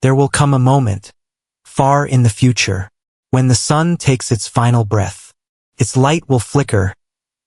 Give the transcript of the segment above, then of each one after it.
There will come a moment, far in the future, when the sun takes its final breath. Its light will flicker,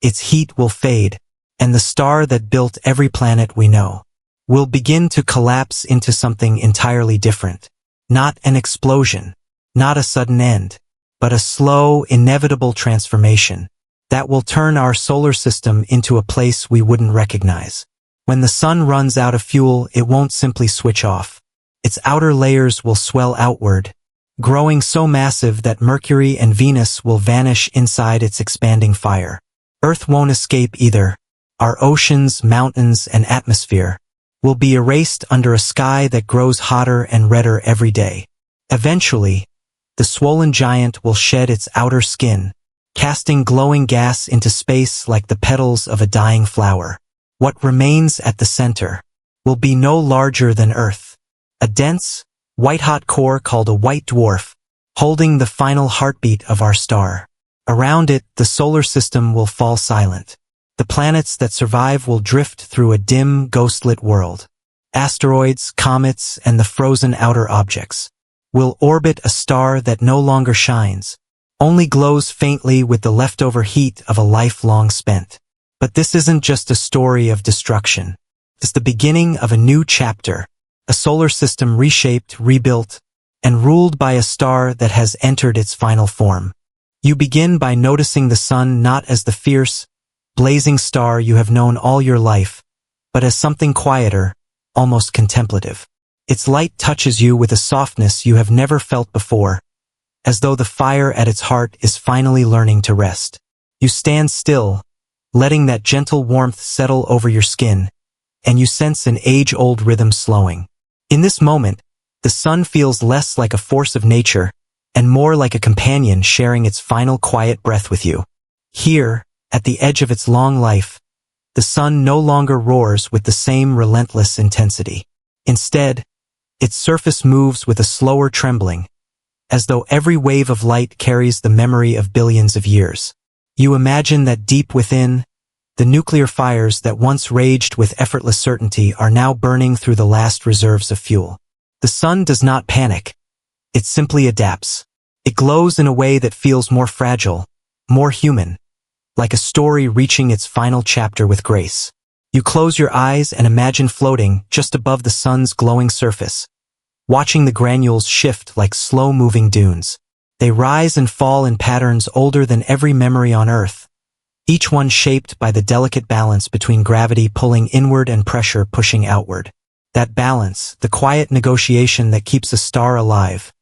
its heat will fade, and the star that built every planet we know will begin to collapse into something entirely different. Not an explosion, not a sudden end, but a slow, inevitable transformation that will turn our solar system into a place we wouldn't recognize. When the sun runs out of fuel, it won't simply switch off. Its outer layers will swell outward, growing so massive that Mercury and Venus will vanish inside its expanding fire. Earth won't escape either. Our oceans, mountains, and atmosphere will be erased under a sky that grows hotter and redder every day. Eventually, the swollen giant will shed its outer skin, casting glowing gas into space like the petals of a dying flower. What remains at the center will be no larger than Earth, a dense, white-hot core called a white dwarf, holding the final heartbeat of our star. Around it, the solar system will fall silent. The planets that survive will drift through a dim, ghost-lit world. Asteroids, comets, and the frozen outer objects will orbit a star that no longer shines, only glows faintly with the leftover heat of a life long spent. But this isn't just a story of destruction. It's the beginning of a new chapter, a solar system reshaped, rebuilt, and ruled by a star that has entered its final form. You begin by noticing the sun not as the fierce, blazing star you have known all your life, but as something quieter, almost contemplative. Its light touches you with a softness you have never felt before, as though the fire at its heart is finally learning to rest. You stand still, letting that gentle warmth settle over your skin, and you sense an age-old rhythm slowing. In this moment, the sun feels less like a force of nature and more like a companion sharing its final quiet breath with you. Here, at the edge of its long life, the sun no longer roars with the same relentless intensity. Instead, its surface moves with a slower trembling, as though every wave of light carries the memory of billions of years. You imagine that deep within, the nuclear fires that once raged with effortless certainty are now burning through the last reserves of fuel. The sun does not panic. It simply adapts. It glows in a way that feels more fragile, more human, like a story reaching its final chapter with grace. You close your eyes and imagine floating just above the sun's glowing surface, watching the granules shift like slow-moving dunes. They rise and fall in patterns older than every memory on Earth, each one shaped by the delicate balance between gravity pulling inward and pressure pushing outward. That balance, the quiet negotiation that keeps a star alive,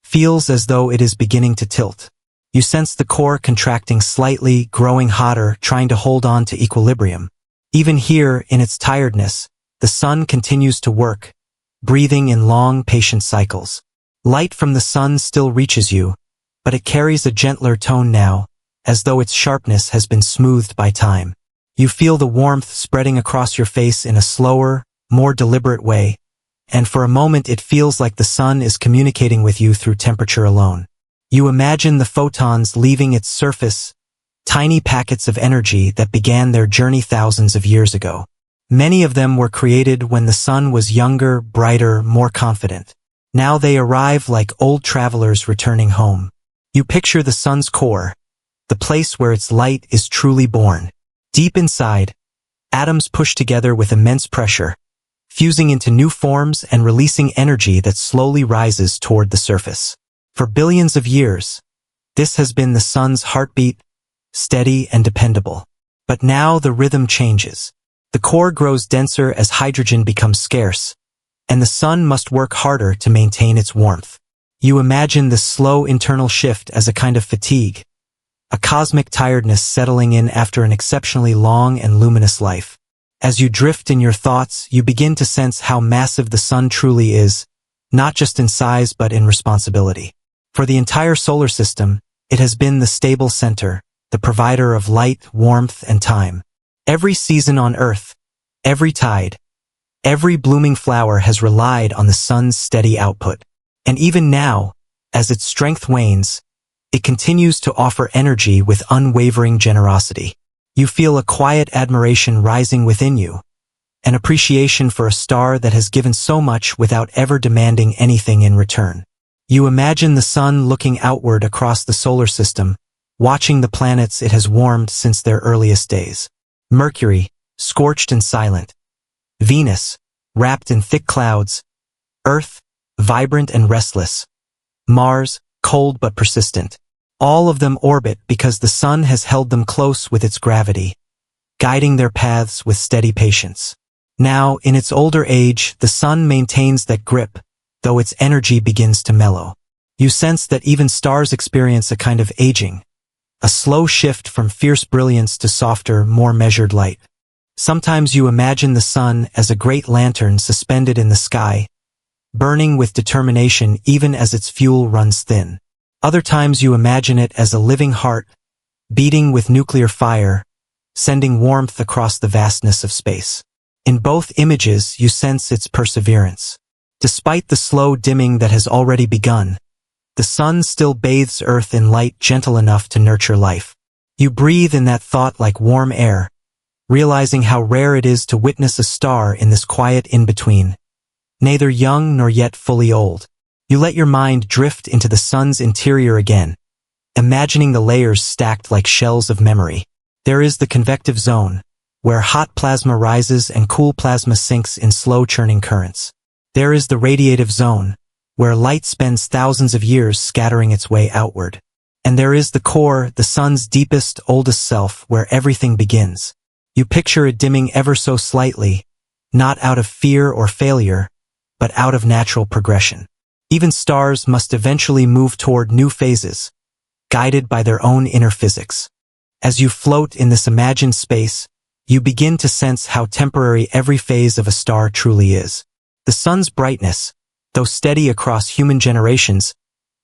feels as though it is beginning to tilt. You sense the core contracting slightly, growing hotter, trying to hold on to equilibrium. Even here, in its tiredness, the sun continues to work, breathing in long, patient cycles. Light from the sun still reaches you, but it carries a gentler tone now, as though its sharpness has been smoothed by time. You feel the warmth spreading across your face in a slower, more deliberate way, and for a moment it feels like the sun is communicating with you through temperature alone. You imagine the photons leaving its surface, tiny packets of energy that began their journey thousands of years ago. Many of them were created when the sun was younger, brighter, more confident. Now they arrive like old travelers returning home. You picture the sun's core, the place where its light is truly born. Deep inside, atoms push together with immense pressure, fusing into new forms and releasing energy that slowly rises toward the surface. For billions of years, this has been the sun's heartbeat, steady and dependable. But now the rhythm changes. The core grows denser as hydrogen becomes scarce, and the sun must work harder to maintain its warmth. You imagine this slow internal shift as a kind of fatigue, a cosmic tiredness settling in after an exceptionally long and luminous life. As you drift in your thoughts, you begin to sense how massive the sun truly is, not just in size but in responsibility. For the entire solar system, it has been the stable center, the provider of light, warmth, and time. Every season on Earth, every tide, every blooming flower has relied on the sun's steady output. And even now, as its strength wanes, it continues to offer energy with unwavering generosity. You feel a quiet admiration rising within you, an appreciation for a star that has given so much without ever demanding anything in return. You imagine the sun looking outward across the solar system, watching the planets it has warmed since their earliest days. Mercury, scorched and silent. Venus, wrapped in thick clouds. Earth, vibrant and restless. Mars, cold but persistent. All of them orbit because the sun has held them close with its gravity, guiding their paths with steady patience. Now, in its older age, the sun maintains that grip, though its energy begins to mellow. You sense that even stars experience a kind of aging, a slow shift from fierce brilliance to softer, more measured light. Sometimes you imagine the sun as a great lantern suspended in the sky, burning with determination even as its fuel runs thin. Other times you imagine it as a living heart, beating with nuclear fire, sending warmth across the vastness of space. In both images you sense its perseverance. Despite the slow dimming that has already begun, the sun still bathes Earth in light gentle enough to nurture life. You breathe in that thought like warm air, realizing how rare it is to witness a star in this quiet in-between, neither young nor yet fully old. You let your mind drift into the sun's interior again, imagining the layers stacked like shells of memory. There is the convective zone, where hot plasma rises and cool plasma sinks in slow-churning currents. There is the radiative zone, where light spends thousands of years scattering its way outward. And there is the core, the sun's deepest, oldest self, where everything begins. You picture it dimming ever so slightly, not out of fear or failure, but out of natural progression. Even stars must eventually move toward new phases, guided by their own inner physics. As you float in this imagined space, you begin to sense how temporary every phase of a star truly is. The sun's brightness, though steady across human generations,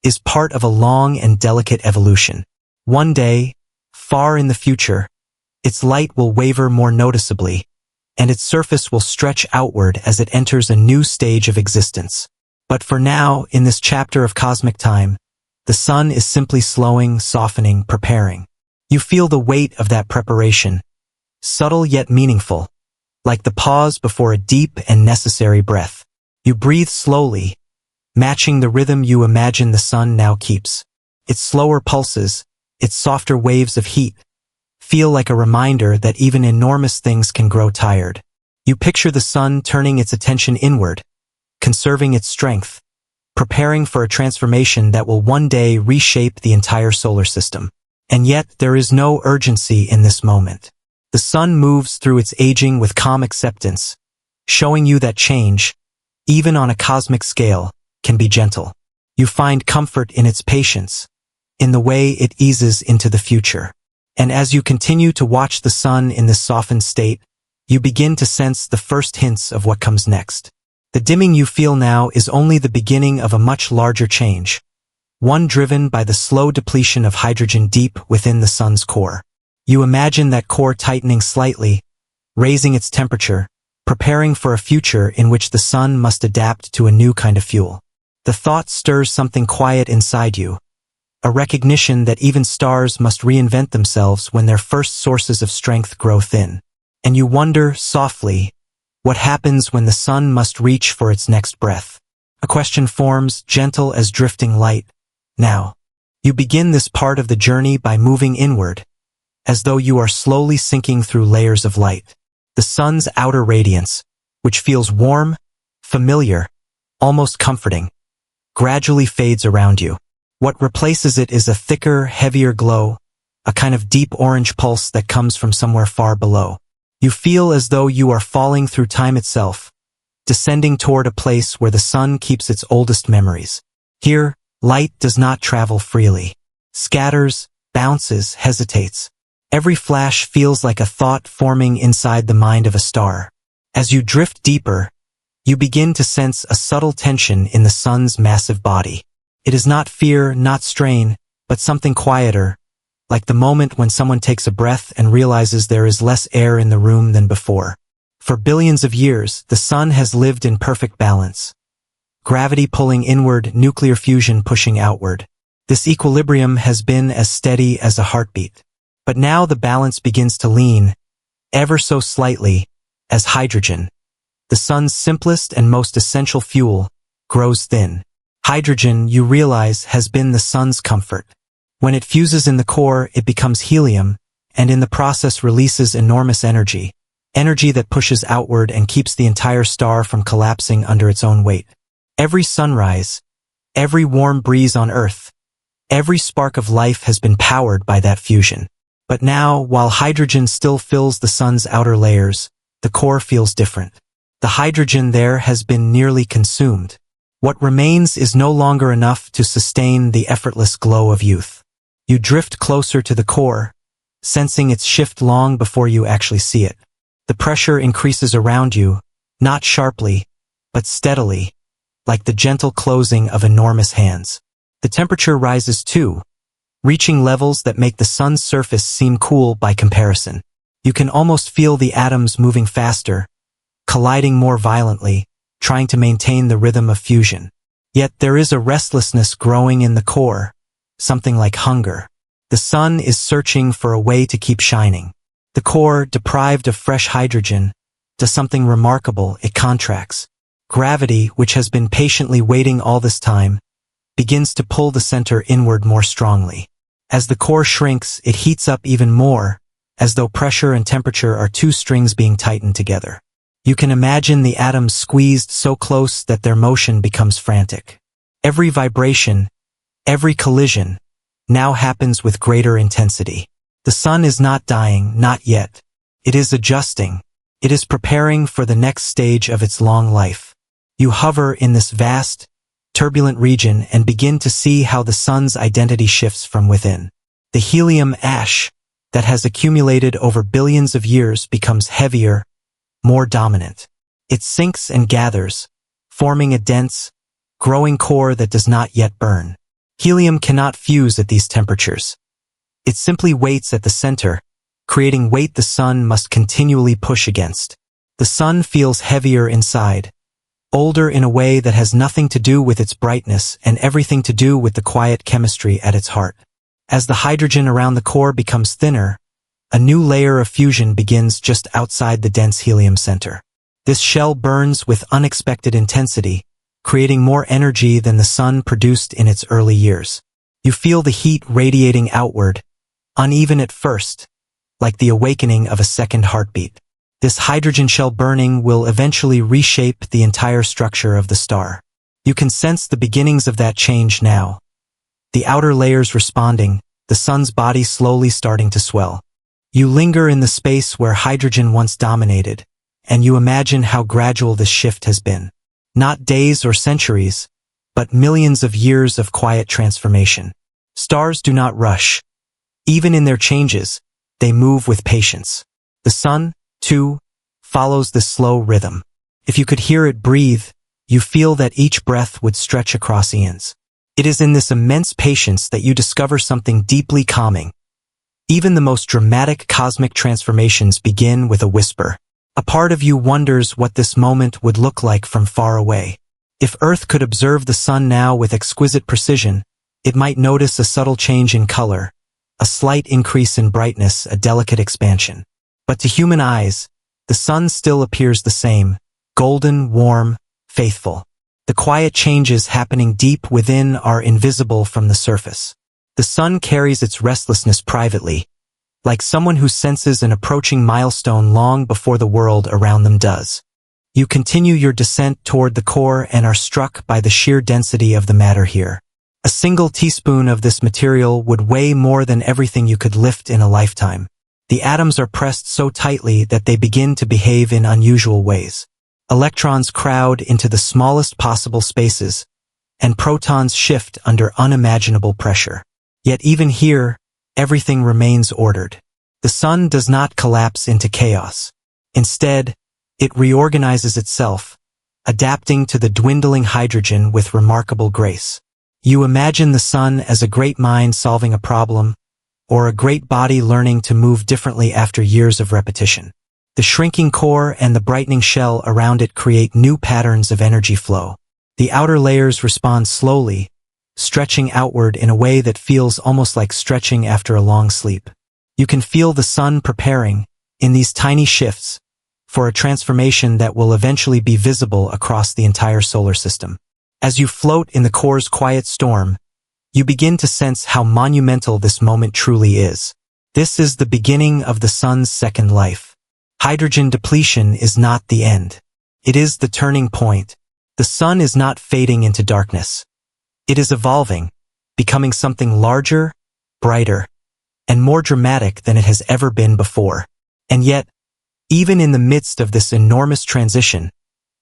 is part of a long and delicate evolution. One day, far in the future, its light will waver more noticeably, and its surface will stretch outward as it enters a new stage of existence. But for now, in this chapter of cosmic time, the sun is simply slowing, softening, preparing. You feel the weight of that preparation, subtle yet meaningful, like the pause before a deep and necessary breath. You breathe slowly, matching the rhythm you imagine the sun now keeps. Its slower pulses, its softer waves of heat, feel like a reminder that even enormous things can grow tired. You picture the sun turning its attention inward, conserving its strength, preparing for a transformation that will one day reshape the entire solar system. And yet there is no urgency in this moment. The sun moves through its aging with calm acceptance, showing you that change, even on a cosmic scale, can be gentle. You find comfort in its patience, in the way it eases into the future. And as you continue to watch the sun in this softened state, you begin to sense the first hints of what comes next. The dimming you feel now is only the beginning of a much larger change, one driven by the slow depletion of hydrogen deep within the sun's core. You imagine that core tightening slightly, raising its temperature, preparing for a future in which the sun must adapt to a new kind of fuel. The thought stirs something quiet inside you, a recognition that even stars must reinvent themselves when their first sources of strength grow thin. And you wonder, softly, what happens when the sun must reach for its next breath? A question forms, gentle as drifting light. Now, you begin this part of the journey by moving inward, as though you are slowly sinking through layers of light. The sun's outer radiance, which feels warm, familiar, almost comforting, gradually fades around you. What replaces it is a thicker, heavier glow, a kind of deep orange pulse that comes from somewhere far below. You feel as though you are falling through time itself, descending toward a place where the sun keeps its oldest memories. Here, light does not travel freely. Scatters, bounces, hesitates. Every flash feels like a thought forming inside the mind of a star. As you drift deeper, you begin to sense a subtle tension in the sun's massive body. It is not fear, not strain, but something quieter, like the moment when someone takes a breath and realizes there is less air in the room than before. For billions of years, the sun has lived in perfect balance. Gravity pulling inward, nuclear fusion pushing outward. This equilibrium has been as steady as a heartbeat. But now the balance begins to lean, ever so slightly, as hydrogen, the sun's simplest and most essential fuel, grows thin. Hydrogen, you realize, has been the sun's comfort. When it fuses in the core, it becomes helium, and in the process releases enormous energy that pushes outward and keeps the entire star from collapsing under its own weight. Every sunrise, every warm breeze on Earth, every spark of life has been powered by that fusion. But now, while hydrogen still fills the sun's outer layers, the core feels different. The hydrogen there has been nearly consumed. What remains is no longer enough to sustain the effortless glow of youth. You drift closer to the core, sensing its shift long before you actually see it. The pressure increases around you, not sharply, but steadily, like the gentle closing of enormous hands. The temperature rises too, reaching levels that make the sun's surface seem cool by comparison. You can almost feel the atoms moving faster, colliding more violently, trying to maintain the rhythm of fusion. Yet there is a restlessness growing in the core, something like hunger. The sun is searching for a way to keep shining. The core, deprived of fresh hydrogen, does something remarkable. It contracts. Gravity, which has been patiently waiting all this time, begins to pull the center inward more strongly. As the core shrinks, it heats up even more, as though pressure and temperature are two strings being tightened together. You can imagine the atoms squeezed so close that their motion becomes frantic. Every vibration, every collision, now happens with greater intensity. The sun is not dying, not yet. It is adjusting. It is preparing for the next stage of its long life. You hover in this vast, turbulent region and begin to see how the sun's identity shifts from within. The helium ash that has accumulated over billions of years becomes heavier, more dominant. It sinks and gathers, forming a dense, growing core that does not yet burn. Helium cannot fuse at these temperatures. It simply waits at the center, creating weight the sun must continually push against. The sun feels heavier inside, older in a way that has nothing to do with its brightness and everything to do with the quiet chemistry at its heart. As the hydrogen around the core becomes thinner, a new layer of fusion begins just outside the dense helium center. This shell burns with unexpected intensity, creating more energy than the sun produced in its early years. You feel the heat radiating outward, uneven at first, like the awakening of a second heartbeat. This hydrogen shell burning will eventually reshape the entire structure of the star. You can sense the beginnings of that change now. The outer layers responding, the sun's body slowly starting to swell. You linger in the space where hydrogen once dominated, and you imagine how gradual this shift has been. Not days or centuries, but millions of years of quiet transformation. Stars do not rush. Even in their changes, they move with patience. The sun, too, follows this slow rhythm. If you could hear it breathe, you feel that each breath would stretch across eons. It is in this immense patience that you discover something deeply calming. Even the most dramatic cosmic transformations begin with a whisper. A part of you wonders what this moment would look like from far away. If Earth could observe the sun now with exquisite precision, it might notice a subtle change in color, a slight increase in brightness, a delicate expansion. But to human eyes, the sun still appears the same, golden, warm, faithful. The quiet changes happening deep within are invisible from the surface. The sun carries its restlessness privately, like someone who senses an approaching milestone long before the world around them does. You continue your descent toward the core and are struck by the sheer density of the matter here. A single teaspoon of this material would weigh more than everything you could lift in a lifetime. The atoms are pressed so tightly that they begin to behave in unusual ways. Electrons crowd into the smallest possible spaces, and protons shift under unimaginable pressure. Yet even here, everything remains ordered. The sun does not collapse into chaos. Instead, it reorganizes itself, adapting to the dwindling hydrogen with remarkable grace. You imagine the sun as a great mind solving a problem, or a great body learning to move differently after years of repetition. The shrinking core and the brightening shell around it create new patterns of energy flow. The outer layers respond slowly, stretching outward in a way that feels almost like stretching after a long sleep. You can feel the sun preparing, in these tiny shifts, for a transformation that will eventually be visible across the entire solar system. As you float in the core's quiet storm, you begin to sense how monumental this moment truly is. This is the beginning of the sun's second life. Hydrogen depletion is not the end. It is the turning point. The sun is not fading into darkness. It is evolving, becoming something larger, brighter, and more dramatic than it has ever been before. And yet, even in the midst of this enormous transition,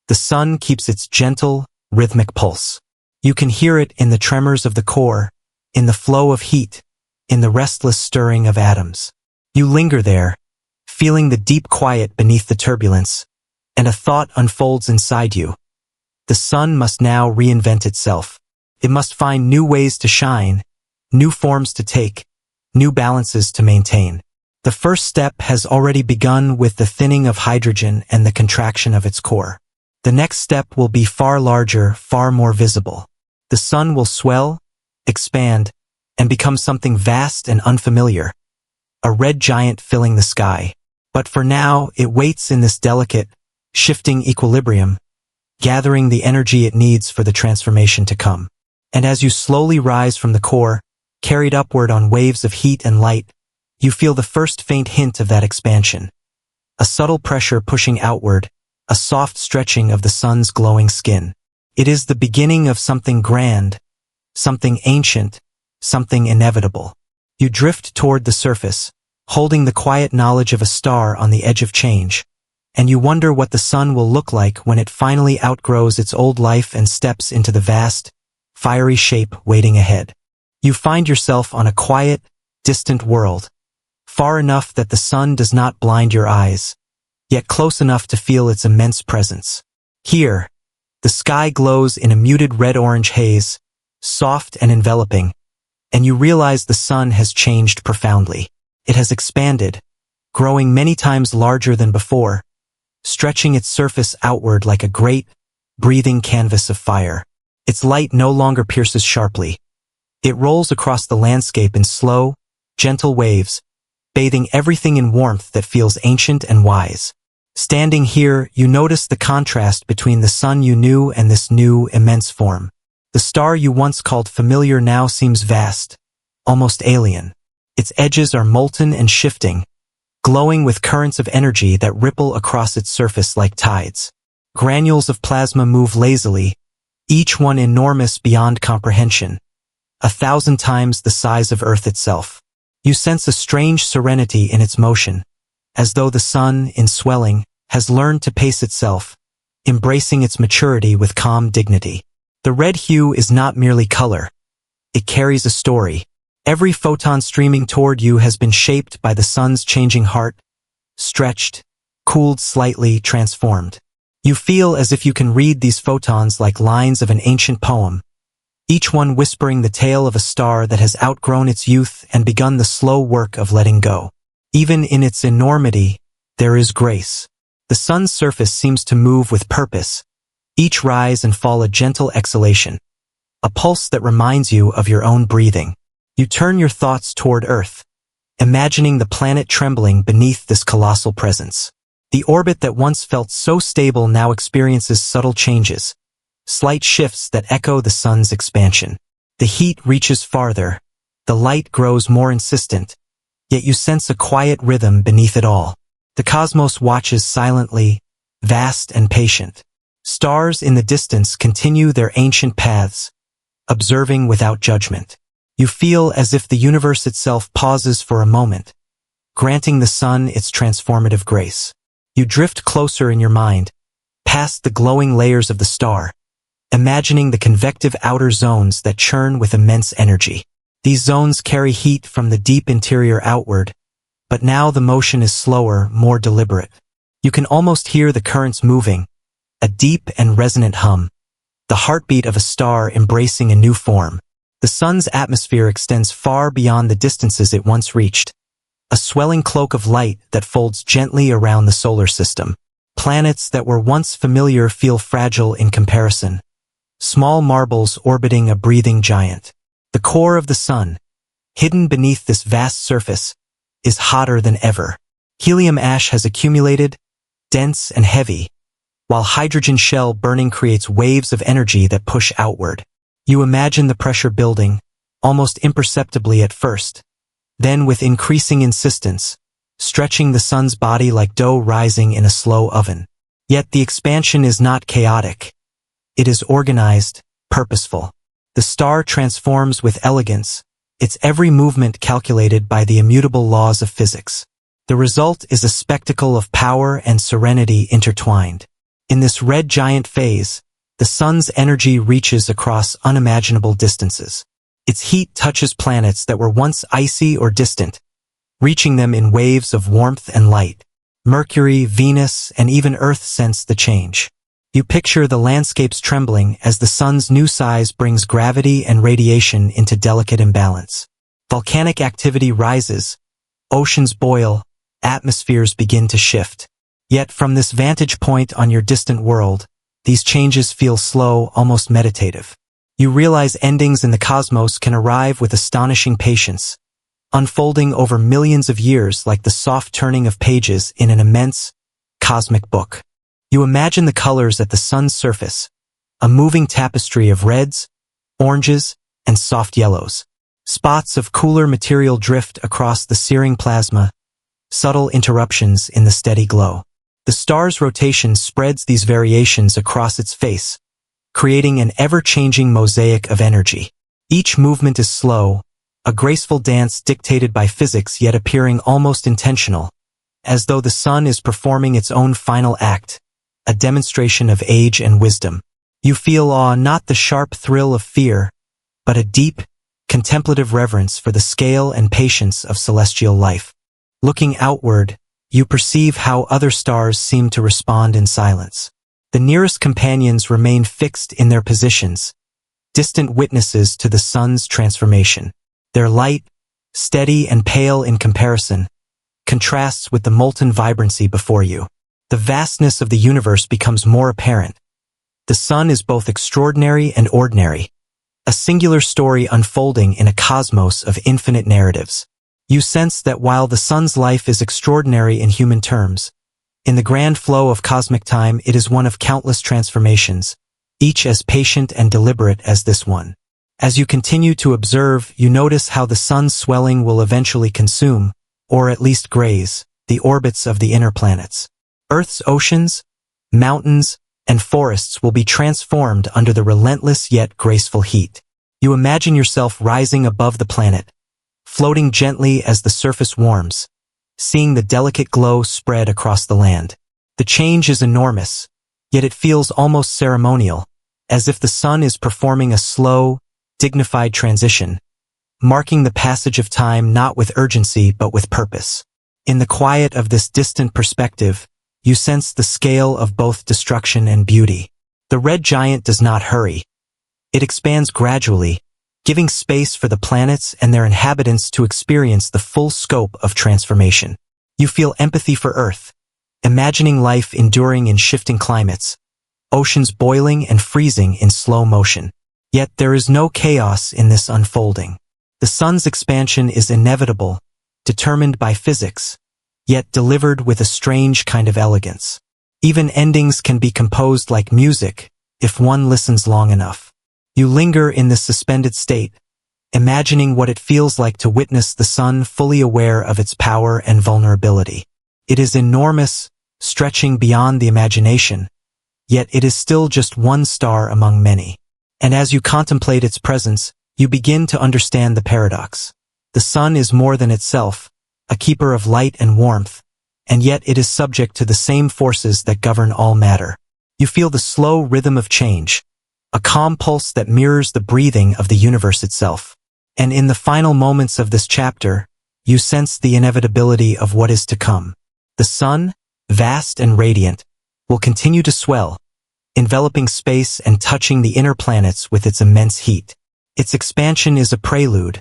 the sun keeps its gentle, rhythmic pulse. You can hear it in the tremors of the core, in the flow of heat, in the restless stirring of atoms. You linger there, feeling the deep quiet beneath the turbulence, and a thought unfolds inside you. The sun must now reinvent itself. It must find new ways to shine, new forms to take, new balances to maintain. The first step has already begun with the thinning of hydrogen and the contraction of its core. The next step will be far larger, far more visible. The sun will swell, expand, and become something vast and unfamiliar, a red giant filling the sky. But for now, it waits in this delicate, shifting equilibrium, gathering the energy it needs for the transformation to come. And as you slowly rise from the core, carried upward on waves of heat and light, you feel the first faint hint of that expansion. A subtle pressure pushing outward, a soft stretching of the sun's glowing skin. It is the beginning of something grand, something ancient, something inevitable. You drift toward the surface, holding the quiet knowledge of a star on the edge of change, and you wonder what the sun will look like when it finally outgrows its old life and steps into the vast, fiery shape waiting ahead. You find yourself on a quiet, distant world, far enough that the sun does not blind your eyes, yet close enough to feel its immense presence. Here, the sky glows in a muted red-orange haze, soft and enveloping, and you realize the sun has changed profoundly. It has expanded, growing many times larger than before, stretching its surface outward like a great, breathing canvas of fire. Its light no longer pierces sharply. It rolls across the landscape in slow, gentle waves, bathing everything in warmth that feels ancient and wise. Standing here, you notice the contrast between the sun you knew and this new, immense form. The star you once called familiar now seems vast, almost alien. Its edges are molten and shifting, glowing with currents of energy that ripple across its surface like tides. Granules of plasma move lazily, each one enormous beyond comprehension, 1,000 times the size of Earth itself. You sense a strange serenity in its motion, as though the sun, in swelling, has learned to pace itself, embracing its maturity with calm dignity. The red hue is not merely color. It carries a story. Every photon streaming toward you has been shaped by the sun's changing heart, stretched, cooled slightly, transformed. You feel as if you can read these photons like lines of an ancient poem, each one whispering the tale of a star that has outgrown its youth and begun the slow work of letting go. Even in its enormity, there is grace. The sun's surface seems to move with purpose, each rise and fall a gentle exhalation, a pulse that reminds you of your own breathing. You turn your thoughts toward Earth, imagining the planet trembling beneath this colossal presence. The orbit that once felt so stable now experiences subtle changes, slight shifts that echo the sun's expansion. The heat reaches farther, the light grows more insistent, yet you sense a quiet rhythm beneath it all. The cosmos watches silently, vast and patient. Stars in the distance continue their ancient paths, observing without judgment. You feel as if the universe itself pauses for a moment, granting the sun its transformative grace. You drift closer in your mind, past the glowing layers of the star, imagining the convective outer zones that churn with immense energy. These zones carry heat from the deep interior outward, but now the motion is slower, more deliberate. You can almost hear the currents moving, a deep and resonant hum, the heartbeat of a star embracing a new form. The sun's atmosphere extends far beyond the distances it once reached, a swelling cloak of light that folds gently around the solar system. Planets that were once familiar feel fragile in comparison, small marbles orbiting a breathing giant. The core of the sun, hidden beneath this vast surface, is hotter than ever. Helium ash has accumulated, dense and heavy, while hydrogen shell burning creates waves of energy that push outward. You imagine the pressure building, almost imperceptibly at first, then with increasing insistence, stretching the sun's body like dough rising in a slow oven. Yet the expansion is not chaotic. It is organized, purposeful. The star transforms with elegance, its every movement calculated by the immutable laws of physics. The result is a spectacle of power and serenity intertwined. In this red giant phase, the sun's energy reaches across unimaginable distances. Its heat touches planets that were once icy or distant, reaching them in waves of warmth and light. Mercury, Venus, and even Earth sense the change. You picture the landscapes trembling as the sun's new size brings gravity and radiation into delicate imbalance. Volcanic activity rises, oceans boil, atmospheres begin to shift. Yet from this vantage point on your distant world, these changes feel slow, almost meditative. You realize endings in the cosmos can arrive with astonishing patience, unfolding over millions of years like the soft turning of pages in an immense, cosmic book. You imagine the colors at the sun's surface, a moving tapestry of reds, oranges, and soft yellows. Spots of cooler material drift across the searing plasma, subtle interruptions in the steady glow. The star's rotation spreads these variations across its face, creating an ever-changing mosaic of energy. Each movement is slow, a graceful dance dictated by physics yet appearing almost intentional, as though the sun is performing its own final act, a demonstration of age and wisdom. You feel awe, not the sharp thrill of fear, but a deep, contemplative reverence for the scale and patience of celestial life. Looking outward, you perceive how other stars seem to respond in silence. The nearest companions remain fixed in their positions, distant witnesses to the sun's transformation. Their light, steady and pale in comparison, contrasts with the molten vibrancy before you. The vastness of the universe becomes more apparent. The sun is both extraordinary and ordinary, a singular story unfolding in a cosmos of infinite narratives. You sense that while the sun's life is extraordinary in human terms, in the grand flow of cosmic time it is one of countless transformations, each as patient and deliberate as this one. As you continue to observe, you notice how the sun's swelling will eventually consume, or at least graze, the orbits of the inner planets. Earth's oceans, mountains, and forests will be transformed under the relentless yet graceful heat. You imagine yourself rising above the planet, floating gently as the surface warms, seeing the delicate glow spread across the land. The change is enormous, yet it feels almost ceremonial, as if the sun is performing a slow, dignified transition, marking the passage of time not with urgency but with purpose. In the quiet of this distant perspective, you sense the scale of both destruction and beauty. The red giant does not hurry. It expands gradually, giving space for the planets and their inhabitants to experience the full scope of transformation. You feel empathy for Earth, imagining life enduring in shifting climates, oceans boiling and freezing in slow motion. Yet there is no chaos in this unfolding. The sun's expansion is inevitable, determined by physics, yet delivered with a strange kind of elegance. Even endings can be composed like music, if one listens long enough. You linger in this suspended state, imagining what it feels like to witness the sun fully aware of its power and vulnerability. It is enormous, stretching beyond the imagination, yet it is still just one star among many. And as you contemplate its presence, you begin to understand the paradox. The sun is more than itself, a keeper of light and warmth, and yet it is subject to the same forces that govern all matter. You feel the slow rhythm of change, a calm pulse that mirrors the breathing of the universe itself. And in the final moments of this chapter, you sense the inevitability of what is to come. The sun, vast and radiant, will continue to swell, enveloping space and touching the inner planets with its immense heat. Its expansion is a prelude,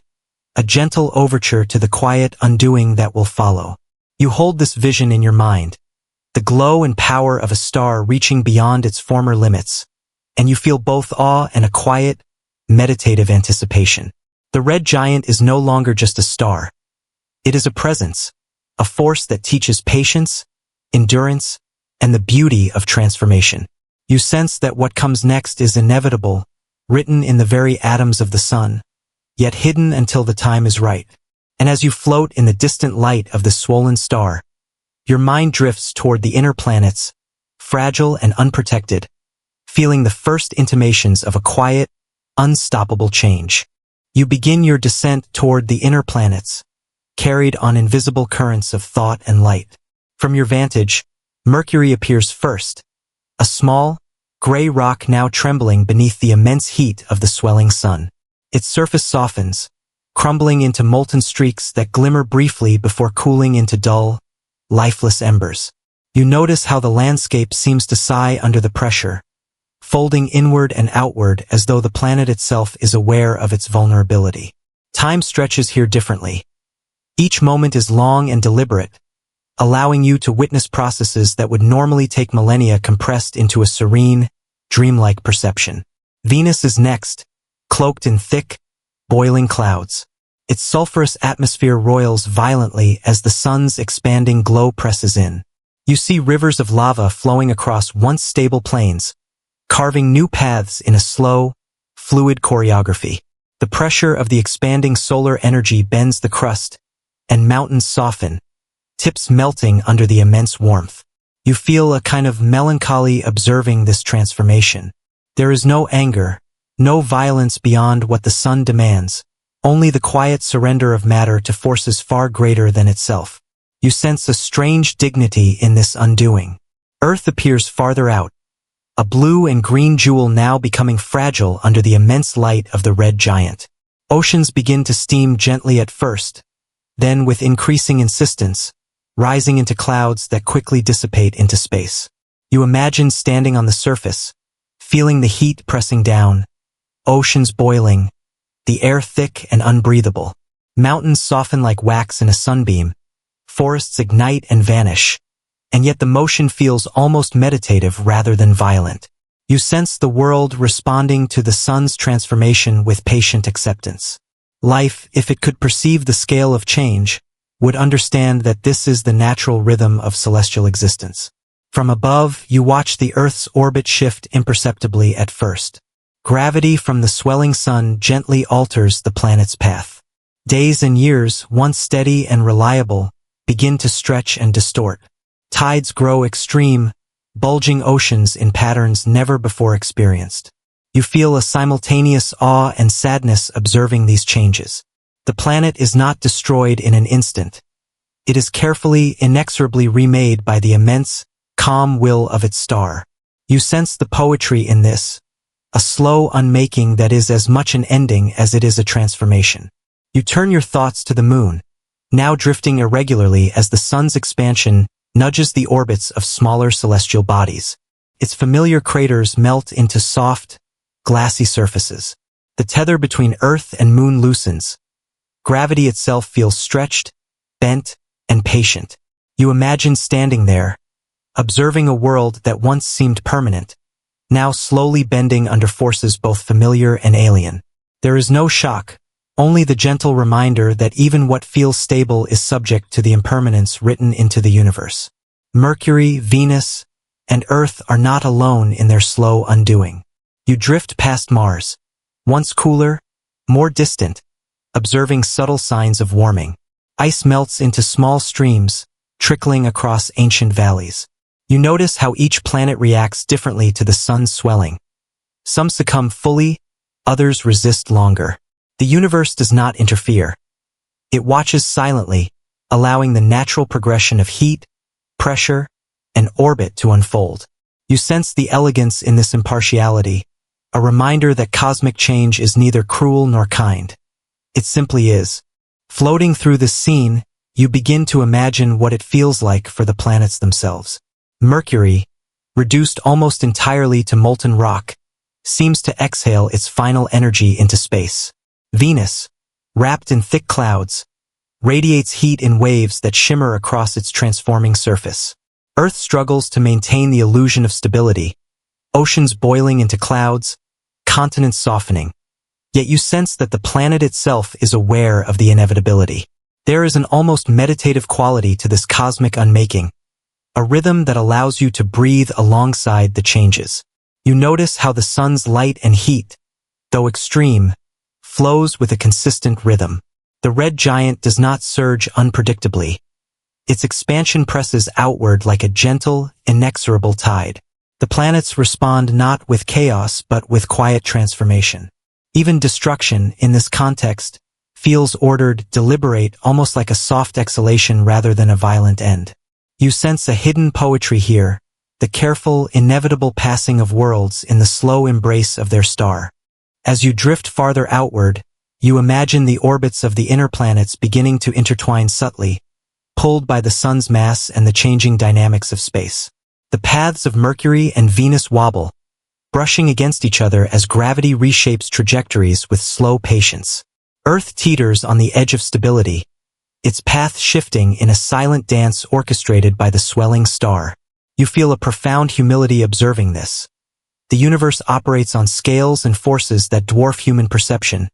a gentle overture to the quiet undoing that will follow. You hold this vision in your mind, the glow and power of a star reaching beyond its former limits, and you feel both awe and a quiet, meditative anticipation. The red giant is no longer just a star. It is a presence, a force that teaches patience, endurance, and the beauty of transformation. You sense that what comes next is inevitable, written in the very atoms of the sun, yet hidden until the time is right. And as you float in the distant light of the swollen star, your mind drifts toward the inner planets, fragile and unprotected, feeling the first intimations of a quiet, unstoppable change. You begin your descent toward the inner planets, carried on invisible currents of thought and light. From your vantage, Mercury appears first, a small, gray rock now trembling beneath the immense heat of the swelling sun. Its surface softens, crumbling into molten streaks that glimmer briefly before cooling into dull, lifeless embers. You notice how the landscape seems to sigh under the pressure, folding inward and outward as though the planet itself is aware of its vulnerability. Time stretches here differently. Each moment is long and deliberate, allowing you to witness processes that would normally take millennia compressed into a serene, dreamlike perception. Venus is next, cloaked in thick, boiling clouds. Its sulfurous atmosphere roils violently as the sun's expanding glow presses in. You see rivers of lava flowing across once stable plains, carving new paths in a slow, fluid choreography. The pressure of the expanding solar energy bends the crust, and mountains soften, tips melting under the immense warmth. You feel a kind of melancholy observing this transformation. There is no anger, no violence beyond what the sun demands, only the quiet surrender of matter to forces far greater than itself. You sense a strange dignity in this undoing. Earth appears farther out, a blue and green jewel now becoming fragile under the immense light of the red giant. Oceans begin to steam gently at first, then with increasing insistence, rising into clouds that quickly dissipate into space. You imagine standing on the surface, feeling the heat pressing down, oceans boiling, the air thick and unbreathable. Mountains soften like wax in a sunbeam, forests ignite and vanish, and yet the motion feels almost meditative rather than violent. You sense the world responding to the sun's transformation with patient acceptance. Life, if it could perceive the scale of change, would understand that this is the natural rhythm of celestial existence. From above, you watch the Earth's orbit shift imperceptibly at first. Gravity from the swelling sun gently alters the planet's path. Days and years, once steady and reliable, begin to stretch and distort. Tides grow extreme, bulging oceans in patterns never before experienced. You feel a simultaneous awe and sadness observing these changes. The planet is not destroyed in an instant. It is carefully, inexorably remade by the immense, calm will of its star. You sense the poetry in this, a slow unmaking that is as much an ending as it is a transformation. You turn your thoughts to the moon, now drifting irregularly as the sun's expansion nudges the orbits of smaller celestial bodies. Its familiar craters melt into soft, glassy surfaces. The tether between Earth and moon loosens. Gravity itself feels stretched, bent, and patient. You imagine standing there, observing a world that once seemed permanent, now slowly bending under forces both familiar and alien. There is no shock, only the gentle reminder that even what feels stable is subject to the impermanence written into the universe. Mercury, Venus, and Earth are not alone in their slow undoing. You drift past Mars, once cooler, more distant, observing subtle signs of warming. Ice melts into small streams, trickling across ancient valleys. You notice how each planet reacts differently to the sun's swelling. Some succumb fully, others resist longer. The universe does not interfere. It watches silently, allowing the natural progression of heat, pressure, and orbit to unfold. You sense the elegance in this impartiality, a reminder that cosmic change is neither cruel nor kind. It simply is. Floating through this scene, you begin to imagine what it feels like for the planets themselves. Mercury, reduced almost entirely to molten rock, seems to exhale its final energy into space. Venus, wrapped in thick clouds, radiates heat in waves that shimmer across its transforming surface. Earth struggles to maintain the illusion of stability, oceans boiling into clouds, continents softening. Yet you sense that the planet itself is aware of the inevitability. There is an almost meditative quality to this cosmic unmaking, a rhythm that allows you to breathe alongside the changes. You notice how the sun's light and heat, though extreme, flows with a consistent rhythm. The red giant does not surge unpredictably. Its expansion presses outward like a gentle, inexorable tide. The planets respond not with chaos but with quiet transformation. Even destruction, in this context, feels ordered, deliberate, almost like a soft exhalation rather than a violent end. You sense a hidden poetry here, the careful, inevitable passing of worlds in the slow embrace of their star. As you drift farther outward, you imagine the orbits of the inner planets beginning to intertwine subtly, pulled by the sun's mass and the changing dynamics of space. The paths of Mercury and Venus wobble, brushing against each other as gravity reshapes trajectories with slow patience. Earth teeters on the edge of stability, its path shifting in a silent dance orchestrated by the swelling star. You feel a profound humility observing this. The universe operates on scales and forces that dwarf human perception,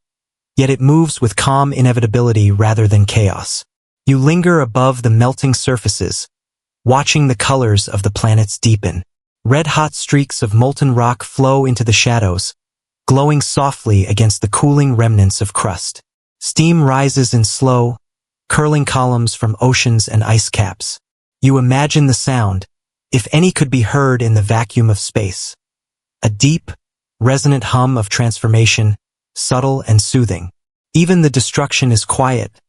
yet it moves with calm inevitability rather than chaos. You linger above the melting surfaces, watching the colors of the planets deepen. Red-hot streaks of molten rock flow into the shadows, glowing softly against the cooling remnants of crust. Steam rises in slow, curling columns from oceans and ice caps. You imagine the sound, if any could be heard in the vacuum of space. A deep, resonant hum of transformation, subtle and soothing. Even the destruction is quiet,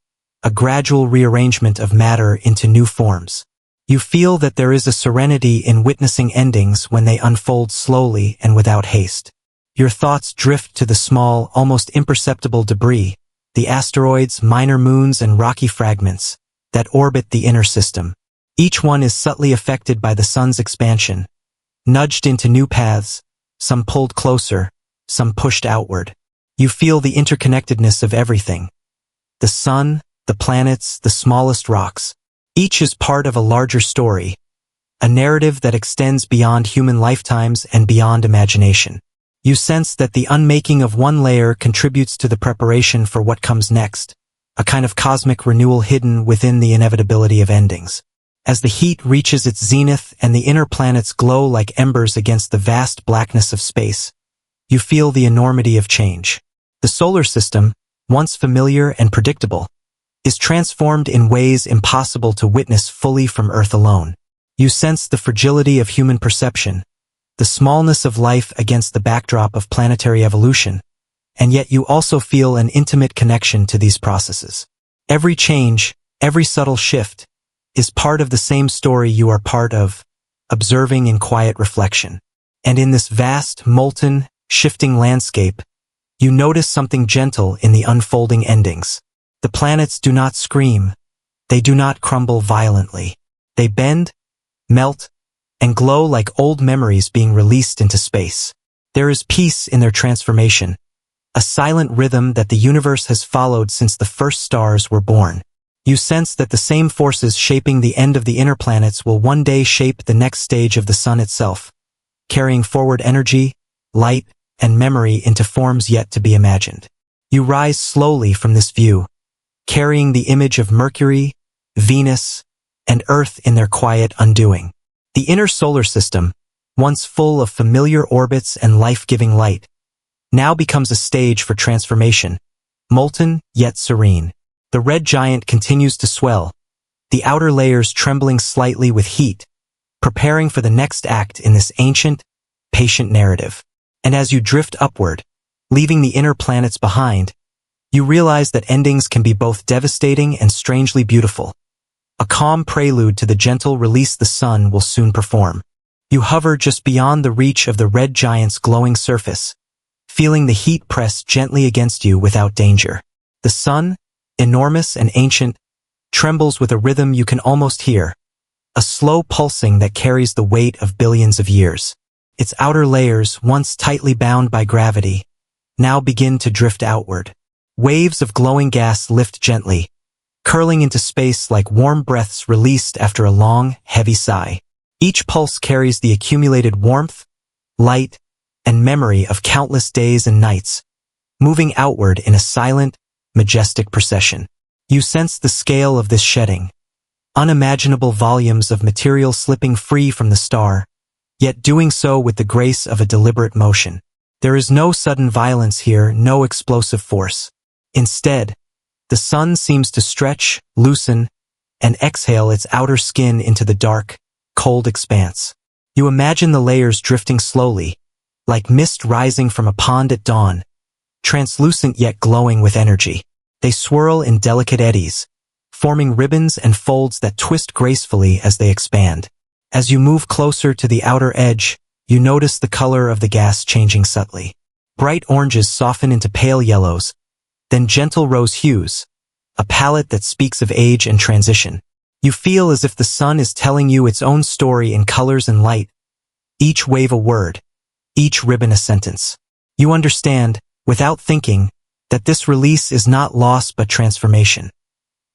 a gradual rearrangement of matter into new forms. You feel that there is a serenity in witnessing endings when they unfold slowly and without haste. Your thoughts drift to the small, almost imperceptible debris, the asteroids, minor moons, and rocky fragments that orbit the inner system. Each one is subtly affected by the sun's expansion, nudged into new paths, some pulled closer, some pushed outward. You feel the interconnectedness of everything. The sun, the planets, the smallest rocks. Each is part of a larger story, a narrative that extends beyond human lifetimes and beyond imagination. You sense that the unmaking of one layer contributes to the preparation for what comes next, a kind of cosmic renewal hidden within the inevitability of endings. As the heat reaches its zenith and the inner planets glow like embers against the vast blackness of space, you feel the enormity of change. The solar system, once familiar and predictable, is transformed in ways impossible to witness fully from Earth alone. You sense the fragility of human perception, the smallness of life against the backdrop of planetary evolution, and yet you also feel an intimate connection to these processes. Every change, every subtle shift, is part of the same story you are part of, observing in quiet reflection. And in this vast, molten, shifting landscape, you notice something gentle in the unfolding endings. The planets do not scream. They do not crumble violently. They bend, melt, and glow like old memories being released into space. There is peace in their transformation, a silent rhythm that the universe has followed since the first stars were born. You sense that the same forces shaping the end of the inner planets will one day shape the next stage of the sun itself, carrying forward energy, light, and memory into forms yet to be imagined. You rise slowly from this view, carrying the image of Mercury, Venus, and Earth in their quiet undoing. The inner solar system, once full of familiar orbits and life-giving light, now becomes a stage for transformation, molten yet serene. The red giant continues to swell, the outer layers trembling slightly with heat, preparing for the next act in this ancient, patient narrative. And as you drift upward, leaving the inner planets behind, you realize that endings can be both devastating and strangely beautiful. A calm prelude to the gentle release the sun will soon perform. You hover just beyond the reach of the red giant's glowing surface, feeling the heat press gently against you without danger. The sun, enormous and ancient, trembles with a rhythm you can almost hear, a slow pulsing that carries the weight of billions of years. Its outer layers, once tightly bound by gravity, now begin to drift outward. Waves of glowing gas lift gently, curling into space like warm breaths released after a long, heavy sigh. Each pulse carries the accumulated warmth, light, and memory of countless days and nights, moving outward in a silent, majestic procession. You sense the scale of this shedding, unimaginable volumes of material slipping free from the star, yet doing so with the grace of a deliberate motion. There is no sudden violence here, no explosive force. Instead, the sun seems to stretch, loosen, and exhale its outer skin into the dark, cold expanse. You imagine the layers drifting slowly, like mist rising from a pond at dawn, translucent yet glowing with energy. They swirl in delicate eddies, forming ribbons and folds that twist gracefully as they expand. As you move closer to the outer edge, you notice the color of the gas changing subtly. Bright oranges soften into pale yellows, then gentle rose hues, a palette that speaks of age and transition. You feel as if the sun is telling you its own story in colors and light, each wave a word, each ribbon a sentence. You understand, without thinking, that this release is not loss but transformation,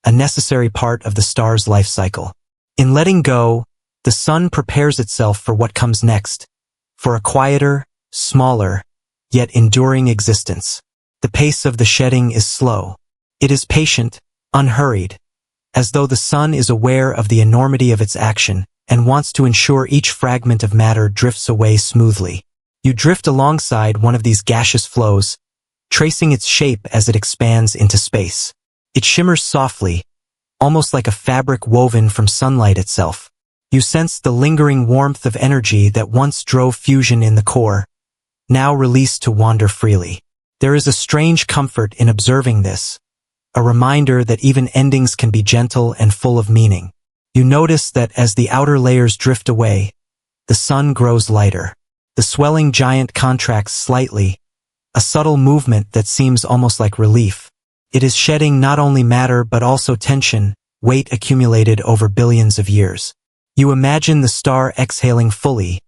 a necessary part of the star's life cycle. In letting go, the sun prepares itself for what comes next, for a quieter, smaller, yet enduring existence. The pace of the shedding is slow. It is patient, unhurried, as though the sun is aware of the enormity of its action and wants to ensure each fragment of matter drifts away smoothly. You drift alongside one of these gaseous flows, tracing its shape as it expands into space. It shimmers softly, almost like a fabric woven from sunlight itself. You sense the lingering warmth of energy that once drove fusion in the core, now released to wander freely. There is a strange comfort in observing this, a reminder that even endings can be gentle and full of meaning. You notice that as the outer layers drift away, the sun grows lighter. The swelling giant contracts slightly, a subtle movement that seems almost like relief. It is shedding not only matter but also tension, weight accumulated over billions of years. You imagine the star exhaling fully,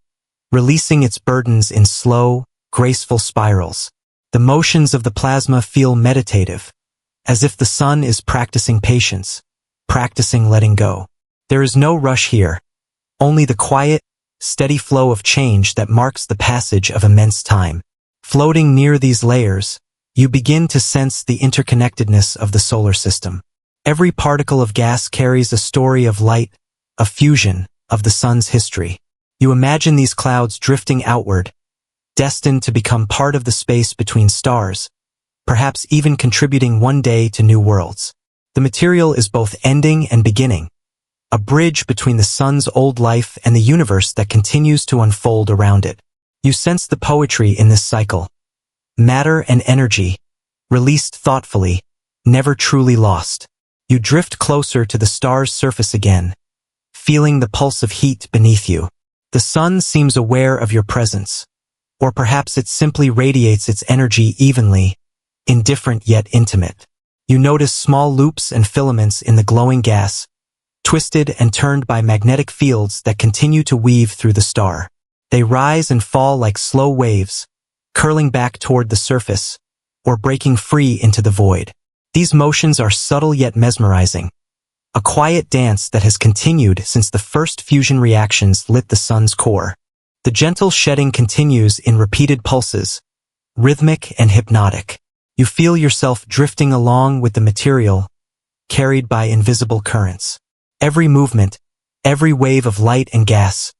releasing its burdens in slow, graceful spirals. The motions of the plasma feel meditative, as if the sun is practicing patience, practicing letting go. There is no rush here, only the quiet, steady flow of change that marks the passage of immense time. Floating near these layers, you begin to sense the interconnectedness of the solar system. Every particle of gas carries a story of light, of fusion, of the sun's history. You imagine these clouds drifting outward, destined to become part of the space between stars, perhaps even contributing one day to new worlds. The material is both ending and beginning, a bridge between the sun's old life and the universe that continues to unfold around it. You sense the poetry in this cycle. Matter and energy, released thoughtfully, never truly lost. You drift closer to the star's surface again, feeling the pulse of heat beneath you. The sun seems aware of your presence, or perhaps it simply radiates its energy evenly, indifferent yet intimate. You notice small loops and filaments in the glowing gas, twisted and turned by magnetic fields that continue to weave through the star. They rise and fall like slow waves, curling back toward the surface, or breaking free into the void. These motions are subtle yet mesmerizing, a quiet dance that has continued since the first fusion reactions lit the sun's core. The gentle shedding continues in repeated pulses, rhythmic and hypnotic. You feel yourself drifting along with the material, carried by invisible currents. Every movement, every wave of light and gas,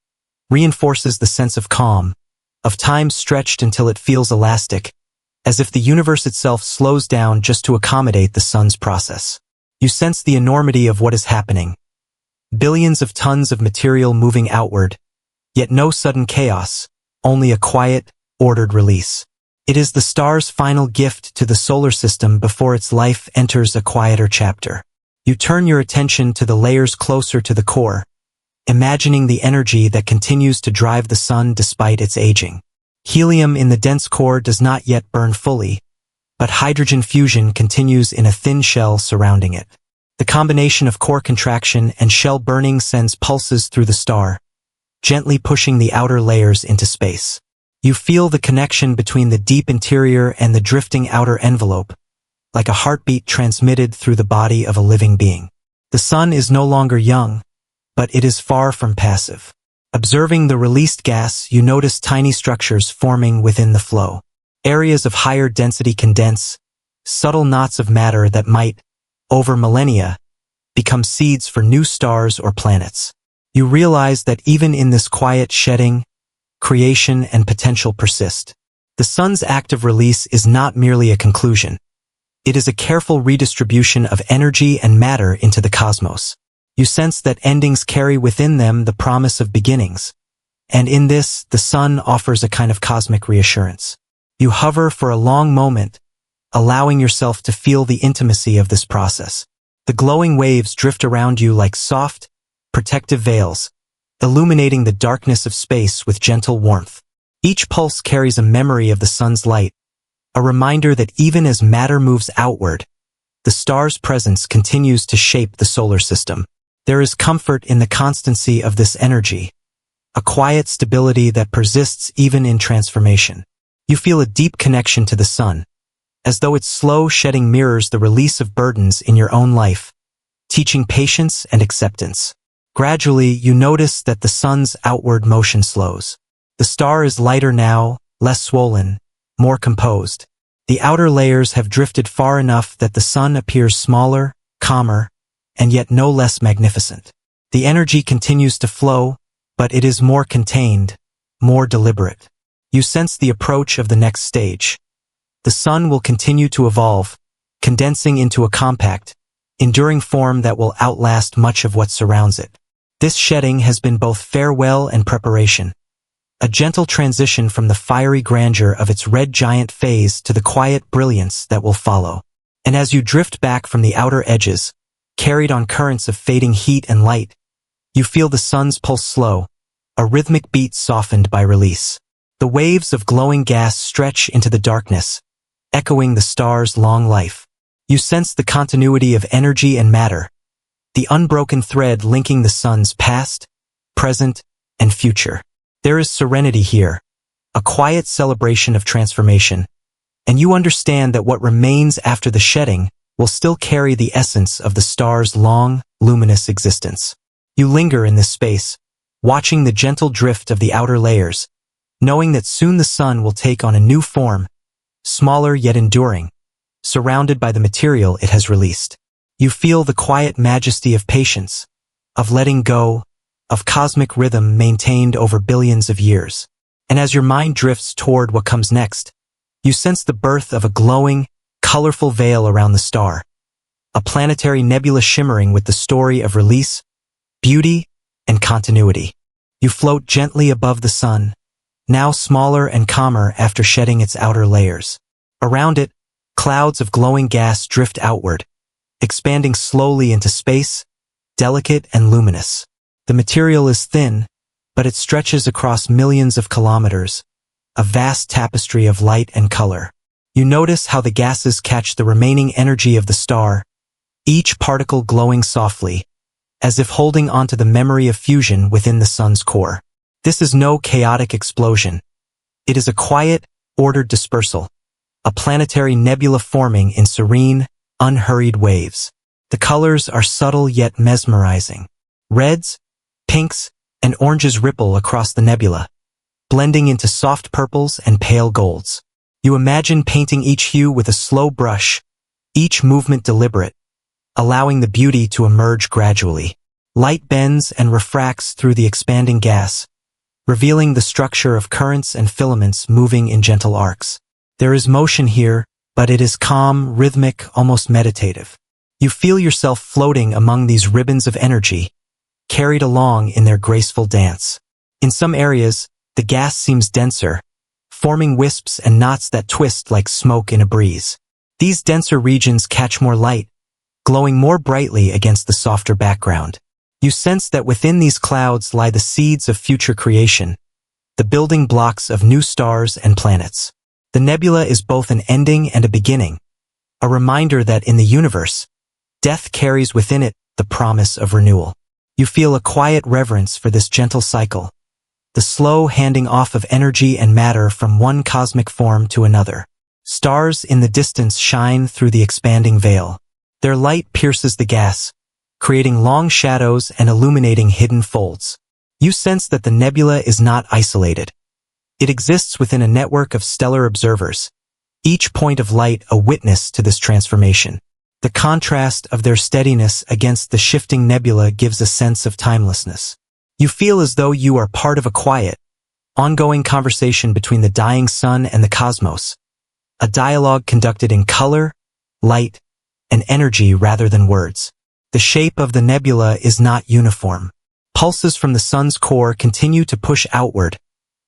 reinforces the sense of calm, of time stretched until it feels elastic, as if the universe itself slows down just to accommodate the sun's process. You sense the enormity of what is happening. Billions of tons of material moving outward, yet no sudden chaos, only a quiet, ordered release. It is the star's final gift to the solar system before its life enters a quieter chapter. You turn your attention to the layers closer to the core, imagining the energy that continues to drive the sun despite its aging. Helium in the dense core does not yet burn fully, but hydrogen fusion continues in a thin shell surrounding it. The combination of core contraction and shell burning sends pulses through the star, gently pushing the outer layers into space. You feel the connection between the deep interior and the drifting outer envelope, like a heartbeat transmitted through the body of a living being. The sun is no longer young, but it is far from passive. Observing the released gas, you notice tiny structures forming within the flow. Areas of higher density condense, subtle knots of matter that might, over millennia, become seeds for new stars or planets. You realize that even in this quiet shedding, creation and potential persist. The sun's active release is not merely a conclusion. It is a careful redistribution of energy and matter into the cosmos. You sense that endings carry within them the promise of beginnings. And in this, the sun offers a kind of cosmic reassurance. You hover for a long moment, allowing yourself to feel the intimacy of this process. The glowing waves drift around you like soft, protective veils, illuminating the darkness of space with gentle warmth. Each pulse carries a memory of the sun's light, a reminder that even as matter moves outward, the star's presence continues to shape the solar system. There is comfort in the constancy of this energy, a quiet stability that persists even in transformation. You feel a deep connection to the sun, as though its slow shedding mirrors the release of burdens in your own life, teaching patience and acceptance. Gradually, you notice that the sun's outward motion slows. The star is lighter now, less swollen, more composed. The outer layers have drifted far enough that the sun appears smaller, calmer, and yet no less magnificent. The energy continues to flow, but it is more contained, more deliberate. You sense the approach of the next stage. The sun will continue to evolve, condensing into a compact, enduring form that will outlast much of what surrounds it. This shedding has been both farewell and preparation, a gentle transition from the fiery grandeur of its red giant phase to the quiet brilliance that will follow. And as you drift back from the outer edges, carried on currents of fading heat and light, you feel the sun's pulse slow, a rhythmic beat softened by release. The waves of glowing gas stretch into the darkness, echoing the star's long life. You sense the continuity of energy and matter, the unbroken thread linking the sun's past, present, and future. There is serenity here, a quiet celebration of transformation, and you understand that what remains after the shedding will still carry the essence of the star's long, luminous existence. You linger in this space, watching the gentle drift of the outer layers, knowing that soon the sun will take on a new form, smaller yet enduring, surrounded by the material it has released. You feel the quiet majesty of patience, of letting go, of cosmic rhythm maintained over billions of years. And as your mind drifts toward what comes next, you sense the birth of a glowing, colorful veil around the star, a planetary nebula shimmering with the story of release, beauty, and continuity. You float gently above the sun, now smaller and calmer after shedding its outer layers. Around it, clouds of glowing gas drift outward, expanding slowly into space, delicate and luminous. The material is thin, but it stretches across millions of kilometers, a vast tapestry of light and color. You notice how the gases catch the remaining energy of the star, each particle glowing softly, as if holding onto the memory of fusion within the sun's core. This is no chaotic explosion. It is a quiet, ordered dispersal, a planetary nebula forming in serene, unhurried waves. The colors are subtle yet mesmerizing. Reds, pinks, and oranges ripple across the nebula, blending into soft purples and pale golds. You imagine painting each hue with a slow brush, each movement deliberate, allowing the beauty to emerge gradually. Light bends and refracts through the expanding gas, revealing the structure of currents and filaments moving in gentle arcs. There is motion here, but it is calm, rhythmic, almost meditative. You feel yourself floating among these ribbons of energy, carried along in their graceful dance. In some areas, the gas seems denser, forming wisps and knots that twist like smoke in a breeze. These denser regions catch more light, glowing more brightly against the softer background. You sense that within these clouds lie the seeds of future creation, the building blocks of new stars and planets. The nebula is both an ending and a beginning, a reminder that in the universe, death carries within it the promise of renewal. You feel a quiet reverence for this gentle cycle, the slow handing off of energy and matter from one cosmic form to another. Stars in the distance shine through the expanding veil. Their light pierces the gas, creating long shadows and illuminating hidden folds. You sense that the nebula is not isolated. It exists within a network of stellar observers, each point of light a witness to this transformation. The contrast of their steadiness against the shifting nebula gives a sense of timelessness. You feel as though you are part of a quiet, ongoing conversation between the dying sun and the cosmos, a dialogue conducted in color, light, and energy rather than words. The shape of the nebula is not uniform. Pulses from the sun's core continue to push outward,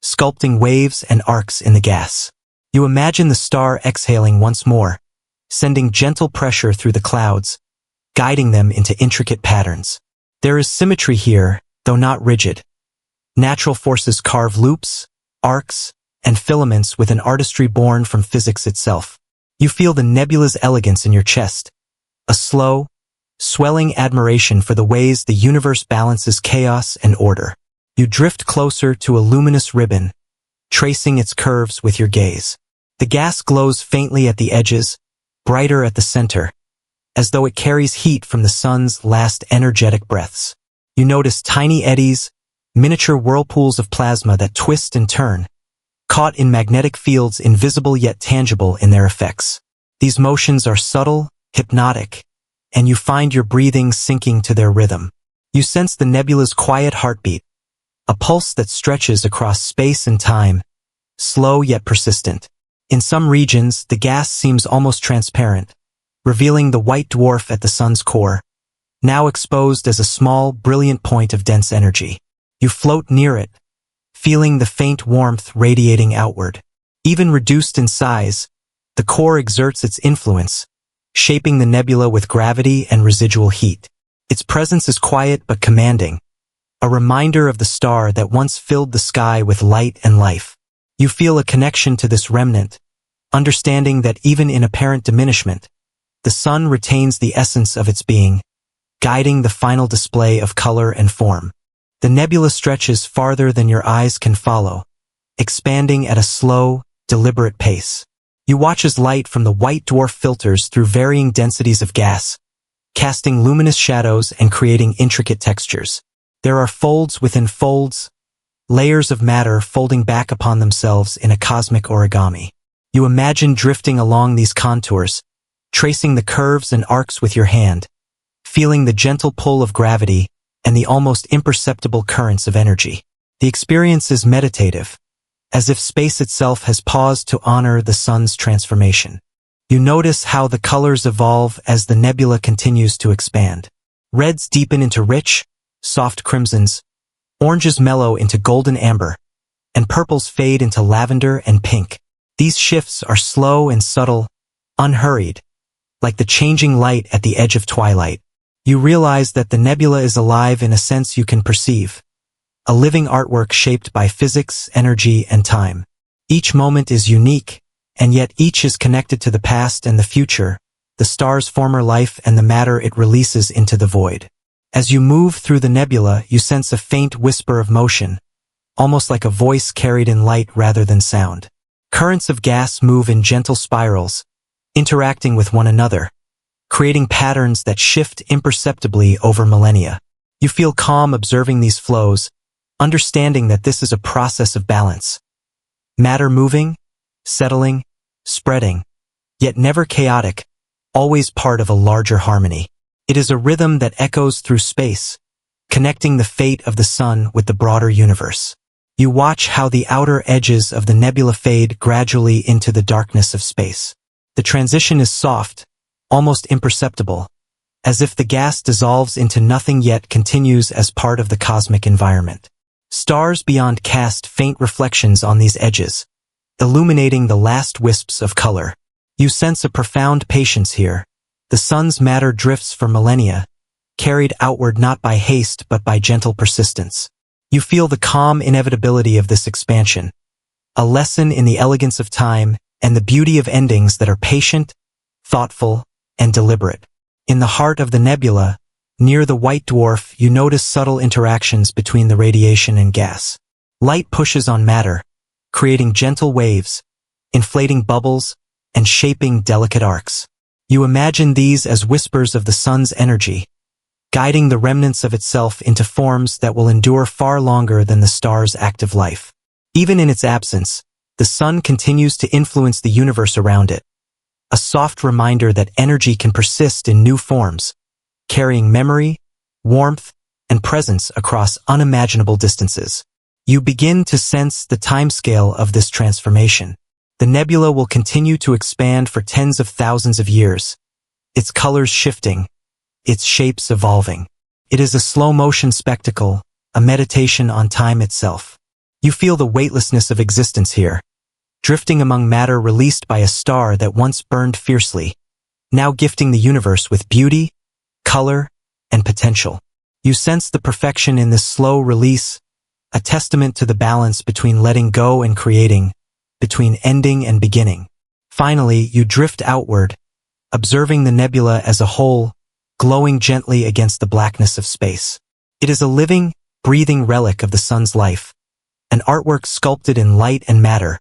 sculpting waves and arcs in the gas. You imagine the star exhaling once more, sending gentle pressure through the clouds, guiding them into intricate patterns. There is symmetry here, though not rigid. Natural forces carve loops, arcs, and filaments with an artistry born from physics itself. You feel the nebula's elegance in your chest, a slow, swelling admiration for the ways the universe balances chaos and order. You drift closer to a luminous ribbon, tracing its curves with your gaze. The gas glows faintly at the edges, brighter at the center, as though it carries heat from the sun's last energetic breaths. You notice tiny eddies, miniature whirlpools of plasma that twist and turn, caught in magnetic fields invisible yet tangible in their effects. These motions are subtle, hypnotic, and you find your breathing sinking to their rhythm. You sense the nebula's quiet heartbeat, a pulse that stretches across space and time, slow yet persistent. In some regions, the gas seems almost transparent, revealing the white dwarf at the sun's core, now exposed as a small, brilliant point of dense energy. You float near it, feeling the faint warmth radiating outward. Even reduced in size, the core exerts its influence, shaping the nebula with gravity and residual heat. Its presence is quiet but commanding, a reminder of the star that once filled the sky with light and life. You feel a connection to this remnant, understanding that even in apparent diminishment, the sun retains the essence of its being, guiding the final display of color and form. The nebula stretches farther than your eyes can follow, expanding at a slow, deliberate pace. You watch as light from the white dwarf filters through varying densities of gas, casting luminous shadows and creating intricate textures. There are folds within folds, layers of matter folding back upon themselves in a cosmic origami. You imagine drifting along these contours, tracing the curves and arcs with your hand, feeling the gentle pull of gravity and the almost imperceptible currents of energy. The experience is meditative, as if space itself has paused to honor the sun's transformation. You notice how the colors evolve as the nebula continues to expand. Reds deepen into rich, soft crimsons, oranges mellow into golden amber, and purples fade into lavender and pink. These shifts are slow and subtle, unhurried, like the changing light at the edge of twilight. You realize that the nebula is alive in a sense you can perceive, a living artwork shaped by physics, energy, and time. Each moment is unique, and yet each is connected to the past and the future, the star's former life and the matter it releases into the void. As you move through the nebula, you sense a faint whisper of motion, almost like a voice carried in light rather than sound. Currents of gas move in gentle spirals, interacting with one another, creating patterns that shift imperceptibly over millennia. You feel calm observing these flows, understanding that this is a process of balance. Matter moving, settling, spreading, yet never chaotic, always part of a larger harmony. It is a rhythm that echoes through space, connecting the fate of the sun with the broader universe. You watch how the outer edges of the nebula fade gradually into the darkness of space. The transition is soft, almost imperceptible, as if the gas dissolves into nothing yet continues as part of the cosmic environment. Stars beyond cast faint reflections on these edges, illuminating the last wisps of color. You sense a profound patience here. The sun's matter drifts for millennia, carried outward not by haste but by gentle persistence. You feel the calm inevitability of this expansion, a lesson in the elegance of time and the beauty of endings that are patient, thoughtful, and deliberate. In the heart of the nebula, near the white dwarf, you notice subtle interactions between the radiation and gas. Light pushes on matter, creating gentle waves, inflating bubbles, and shaping delicate arcs. You imagine these as whispers of the sun's energy, guiding the remnants of itself into forms that will endure far longer than the star's active life. Even in its absence, the sun continues to influence the universe around it, a soft reminder that energy can persist in new forms, carrying memory, warmth, and presence across unimaginable distances. You begin to sense the timescale of this transformation. The nebula will continue to expand for tens of thousands of years, its colors shifting, its shapes evolving. It is a slow-motion spectacle, a meditation on time itself. You feel the weightlessness of existence here, drifting among matter released by a star that once burned fiercely, now gifting the universe with beauty, color, and potential. You sense the perfection in this slow release, a testament to the balance between letting go and creating, between ending and beginning. Finally, you drift outward, observing the nebula as a whole, glowing gently against the blackness of space. It is a living, breathing relic of the sun's life, an artwork sculpted in light and matter,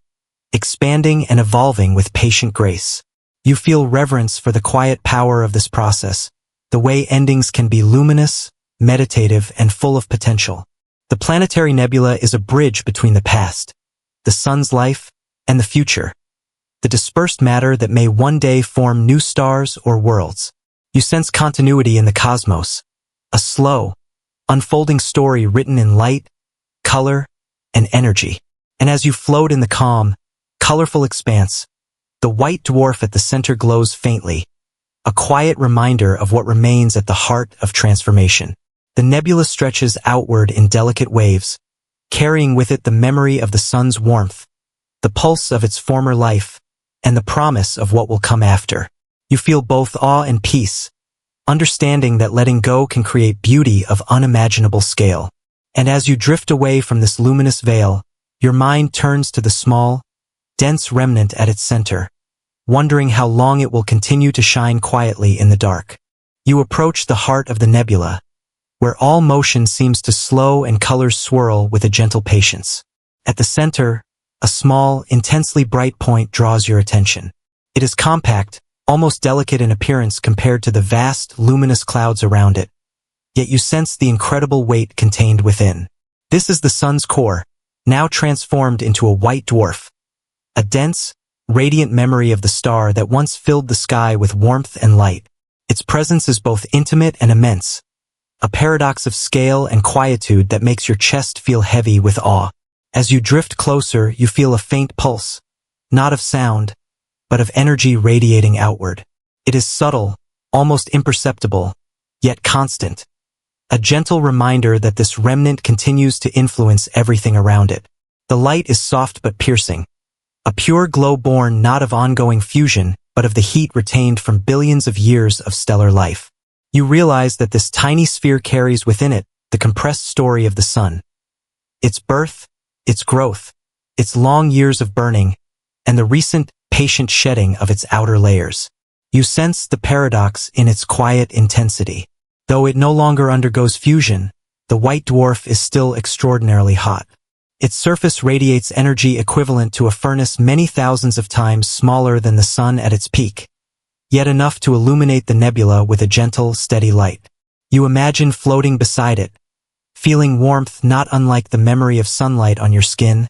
expanding and evolving with patient grace. You feel reverence for the quiet power of this process, the way endings can be luminous, meditative, and full of potential. The planetary nebula is a bridge between the past, the sun's life, and the future, the dispersed matter that may one day form new stars or worlds. You sense continuity in the cosmos, a slow, unfolding story written in light, color, and energy. And as you float in the calm, colorful expanse, the white dwarf at the center glows faintly, a quiet reminder of what remains at the heart of transformation. The nebula stretches outward in delicate waves, carrying with it the memory of the sun's warmth, the pulse of its former life, and the promise of what will come after. You feel both awe and peace, understanding that letting go can create beauty of unimaginable scale. And as you drift away from this luminous veil, your mind turns to the small, dense remnant at its center, wondering how long it will continue to shine quietly in the dark. You approach the heart of the nebula, where all motion seems to slow and colors swirl with a gentle patience. At the center, a small, intensely bright point draws your attention. It is compact, almost delicate in appearance compared to the vast, luminous clouds around it, yet you sense the incredible weight contained within. This is the sun's core, now transformed into a white dwarf, a dense, radiant memory of the star that once filled the sky with warmth and light. Its presence is both intimate and immense, a paradox of scale and quietude that makes your chest feel heavy with awe. As you drift closer, you feel a faint pulse, not of sound, but of energy radiating outward. It is subtle, almost imperceptible, yet constant, a gentle reminder that this remnant continues to influence everything around it. The light is soft but piercing, a pure glow born not of ongoing fusion, but of the heat retained from billions of years of stellar life. You realize that this tiny sphere carries within it the compressed story of the sun, its birth, its growth, its long years of burning, and the recent, patient shedding of its outer layers. You sense the paradox in its quiet intensity. Though it no longer undergoes fusion, the white dwarf is still extraordinarily hot. Its surface radiates energy equivalent to a furnace many thousands of times smaller than the sun at its peak, yet enough to illuminate the nebula with a gentle, steady light. You imagine floating beside it, feeling warmth not unlike the memory of sunlight on your skin,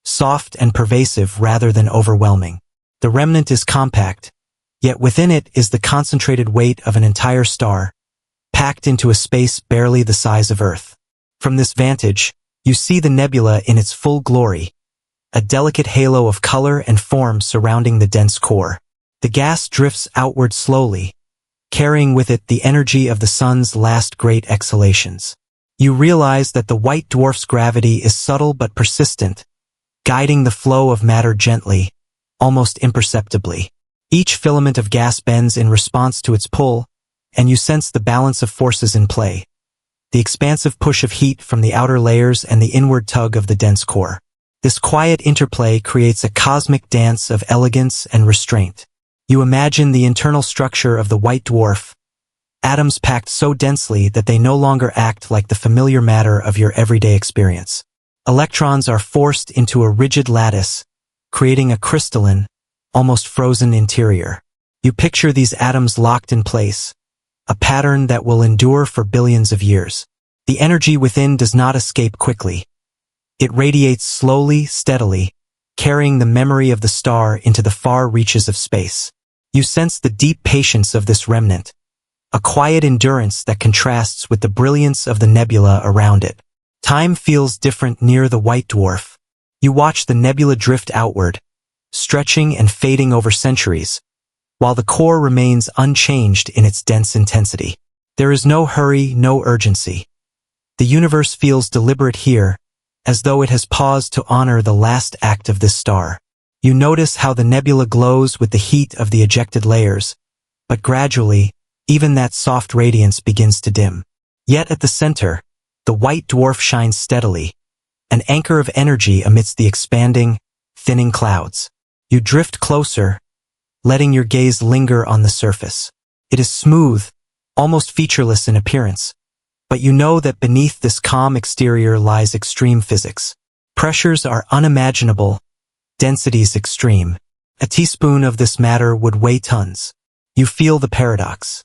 soft and pervasive rather than overwhelming. The remnant is compact, yet within it is the concentrated weight of an entire star, packed into a space barely the size of Earth. From this vantage, you see the nebula in its full glory, a delicate halo of color and form surrounding the dense core. The gas drifts outward slowly, carrying with it the energy of the sun's last great exhalations. You realize that the white dwarf's gravity is subtle but persistent, guiding the flow of matter gently, almost imperceptibly. Each filament of gas bends in response to its pull, and you sense the balance of forces in play, the expansive push of heat from the outer layers and the inward tug of the dense core. This quiet interplay creates a cosmic dance of elegance and restraint. You imagine the internal structure of the white dwarf, atoms packed so densely that they no longer act like the familiar matter of your everyday experience. Electrons are forced into a rigid lattice, creating a crystalline, almost frozen interior. You picture these atoms locked in place, a pattern that will endure for billions of years. The energy within does not escape quickly. It radiates slowly, steadily, carrying the memory of the star into the far reaches of space. You sense the deep patience of this remnant, a quiet endurance that contrasts with the brilliance of the nebula around it. Time feels different near the white dwarf. You watch the nebula drift outward, stretching and fading over centuries, while the core remains unchanged in its dense intensity. There is no hurry, no urgency. The universe feels deliberate here, as though it has paused to honor the last act of this star. You notice how the nebula glows with the heat of the ejected layers, but gradually, even that soft radiance begins to dim. Yet at the center, the white dwarf shines steadily, an anchor of energy amidst the expanding, thinning clouds. You drift closer, letting your gaze linger on the surface. It is smooth, almost featureless in appearance, but you know that beneath this calm exterior lies extreme physics. Pressures are unimaginable, densities extreme. A teaspoon of this matter would weigh tons. You feel the paradox.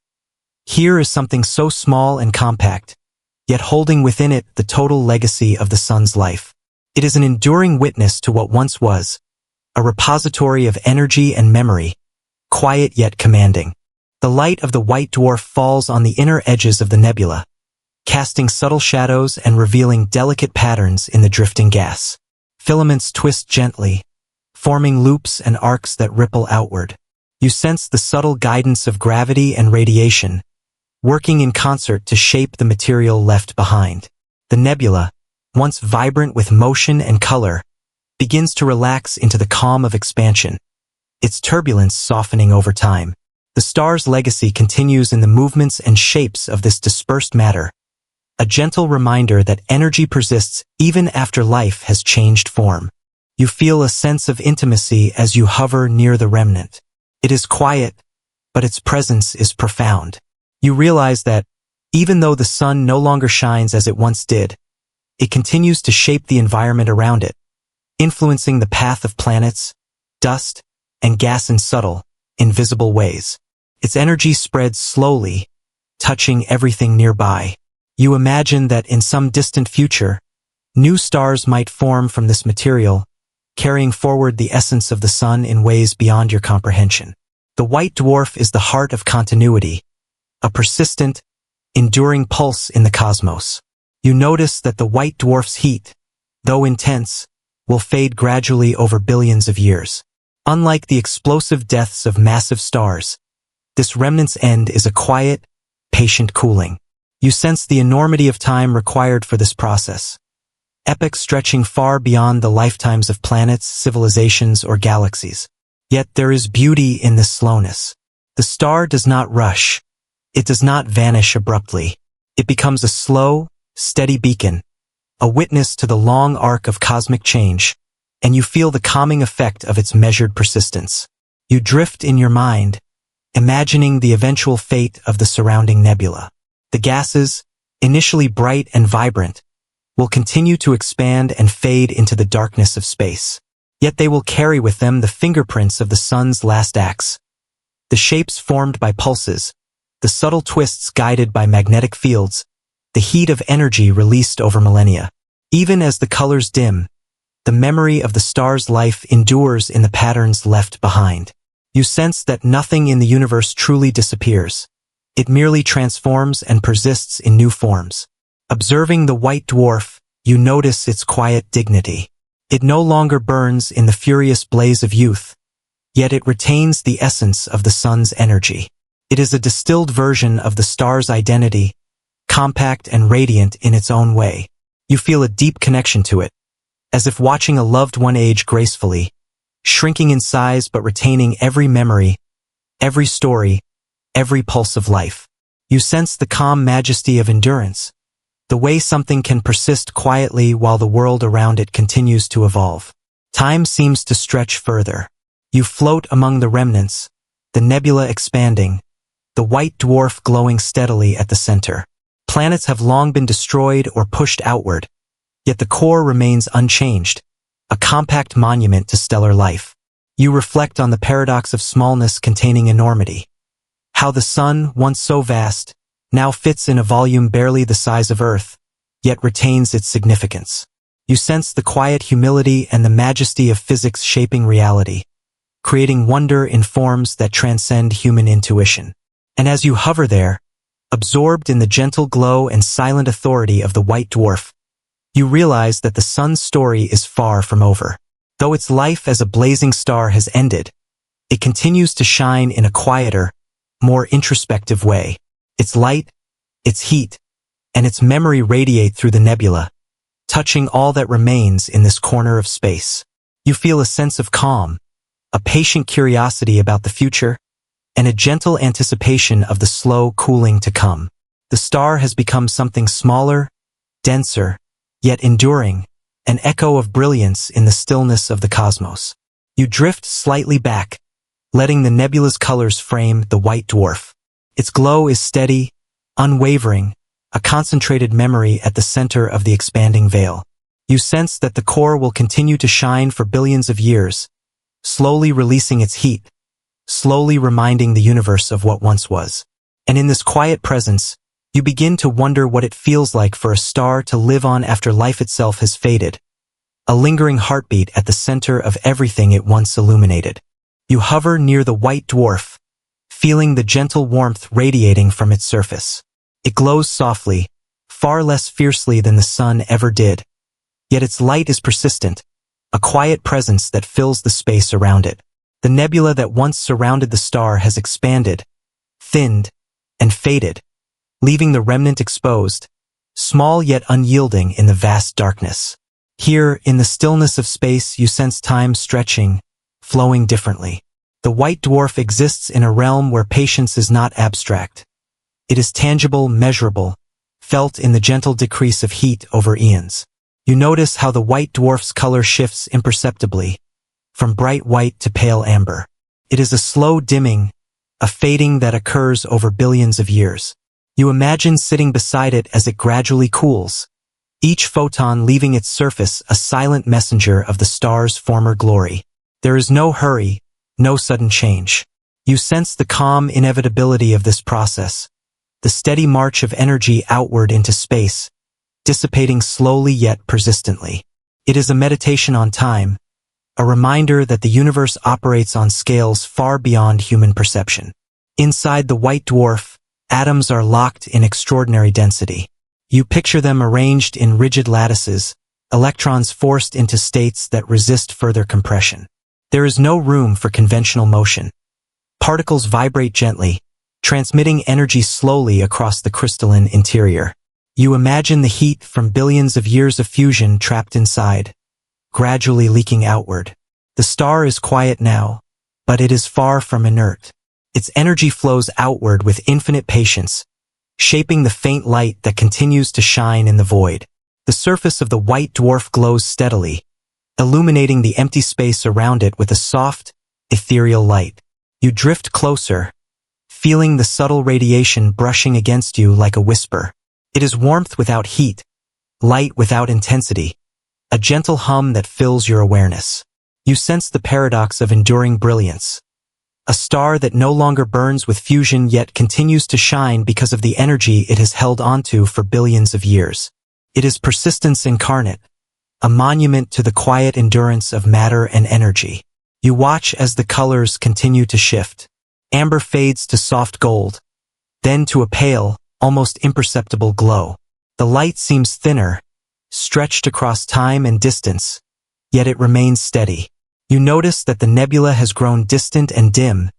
Here is something so small and compact, yet holding within it the total legacy of the sun's life. It is an enduring witness to what once was, a repository of energy and memory, quiet yet commanding. The light of the white dwarf falls on the inner edges of the nebula, casting subtle shadows and revealing delicate patterns in the drifting gas. Filaments twist gently, forming loops and arcs that ripple outward. You sense the subtle guidance of gravity and radiation, working in concert to shape the material left behind. The nebula, once vibrant with motion and color, begins to relax into the calm of expansion, its turbulence softening over time. The star's legacy continues in the movements and shapes of this dispersed matter, a gentle reminder that energy persists even after life has changed form. You feel a sense of intimacy as you hover near the remnant. It is quiet, but its presence is profound. You realize that, even though the sun no longer shines as it once did, it continues to shape the environment around it, influencing the path of planets, dust, and gas in subtle, invisible ways. Its energy spreads slowly, touching everything nearby. You imagine that in some distant future, new stars might form from this material, carrying forward the essence of the sun in ways beyond your comprehension. The white dwarf is the heart of continuity, a persistent, enduring pulse in the cosmos. You notice that the white dwarf's heat, though intense, will fade gradually over billions of years. Unlike the explosive deaths of massive stars, this remnant's end is a quiet, patient cooling. You sense the enormity of time required for this process, epoch stretching far beyond the lifetimes of planets, civilizations, or galaxies. Yet there is beauty in this slowness. The star does not rush. It does not vanish abruptly. It becomes a slow, steady beacon, a witness to the long arc of cosmic change, and you feel the calming effect of its measured persistence. You drift in your mind, imagining the eventual fate of the surrounding nebula. The gases, initially bright and vibrant, will continue to expand and fade into the darkness of space. Yet they will carry with them the fingerprints of the sun's last acts. The shapes formed by pulses, the subtle twists guided by magnetic fields, the heat of energy released over millennia. Even as the colors dim, the memory of the star's life endures in the patterns left behind. You sense that nothing in the universe truly disappears. It merely transforms and persists in new forms. Observing the white dwarf, you notice its quiet dignity. It no longer burns in the furious blaze of youth, yet it retains the essence of the sun's energy. It is a distilled version of the star's identity, compact and radiant in its own way. You feel a deep connection to it, as if watching a loved one age gracefully, shrinking in size but retaining every memory, every story, every pulse of life. You sense the calm majesty of endurance, the way something can persist quietly while the world around it continues to evolve. Time seems to stretch further. You float among the remnants, the nebula expanding, the white dwarf glowing steadily at the center. Planets have long been destroyed or pushed outward, yet the core remains unchanged, a compact monument to stellar life. You reflect on the paradox of smallness containing enormity. How the sun, once so vast, now fits in a volume barely the size of Earth, yet retains its significance. You sense the quiet humility and the majesty of physics shaping reality, creating wonder in forms that transcend human intuition. And as you hover there, absorbed in the gentle glow and silent authority of the white dwarf, you realize that the sun's story is far from over. Though its life as a blazing star has ended, it continues to shine in a quieter, more introspective way. Its light, its heat, and its memory radiate through the nebula, touching all that remains in this corner of space. You feel a sense of calm, a patient curiosity about the future, and a gentle anticipation of the slow cooling to come. The star has become something smaller, denser, yet enduring, an echo of brilliance in the stillness of the cosmos. You drift slightly back, letting the nebula's colors frame the white dwarf. Its glow is steady, unwavering, a concentrated memory at the center of the expanding veil. You sense that the core will continue to shine for billions of years, slowly releasing its heat, slowly reminding the universe of what once was. And in this quiet presence, you begin to wonder what it feels like for a star to live on after life itself has faded, a lingering heartbeat at the center of everything it once illuminated. You hover near the white dwarf, feeling the gentle warmth radiating from its surface. It glows softly, far less fiercely than the sun ever did, yet its light is persistent, a quiet presence that fills the space around it. The nebula that once surrounded the star has expanded, thinned, and faded, leaving the remnant exposed, small yet unyielding in the vast darkness. Here, in the stillness of space, you sense time stretching, flowing differently. The white dwarf exists in a realm where patience is not abstract. It is tangible, measurable, felt in the gentle decrease of heat over eons. You notice how the white dwarf's color shifts imperceptibly, from bright white to pale amber. It is a slow dimming, a fading that occurs over billions of years. You imagine sitting beside it as it gradually cools, each photon leaving its surface a silent messenger of the star's former glory. There is no hurry, no sudden change. You sense the calm inevitability of this process, the steady march of energy outward into space, dissipating slowly yet persistently. It is a meditation on time, a reminder that the universe operates on scales far beyond human perception. Inside the white dwarf, atoms are locked in extraordinary density. You picture them arranged in rigid lattices, electrons forced into states that resist further compression. There is no room for conventional motion. Particles vibrate gently, transmitting energy slowly across the crystalline interior. You imagine the heat from billions of years of fusion trapped inside, gradually leaking outward. The star is quiet now, but it is far from inert. Its energy flows outward with infinite patience, shaping the faint light that continues to shine in the void. The surface of the white dwarf glows steadily, illuminating the empty space around it with a soft, ethereal light. You drift closer, feeling the subtle radiation brushing against you like a whisper. It is warmth without heat, light without intensity, a gentle hum that fills your awareness. You sense the paradox of enduring brilliance. A star that no longer burns with fusion yet continues to shine because of the energy it has held onto for billions of years. It is persistence incarnate, a monument to the quiet endurance of matter and energy. You watch as the colors continue to shift. Amber fades to soft gold, then to a pale, almost imperceptible glow. The light seems thinner, stretched across time and distance, yet it remains steady. You notice that the nebula has grown distant and dim,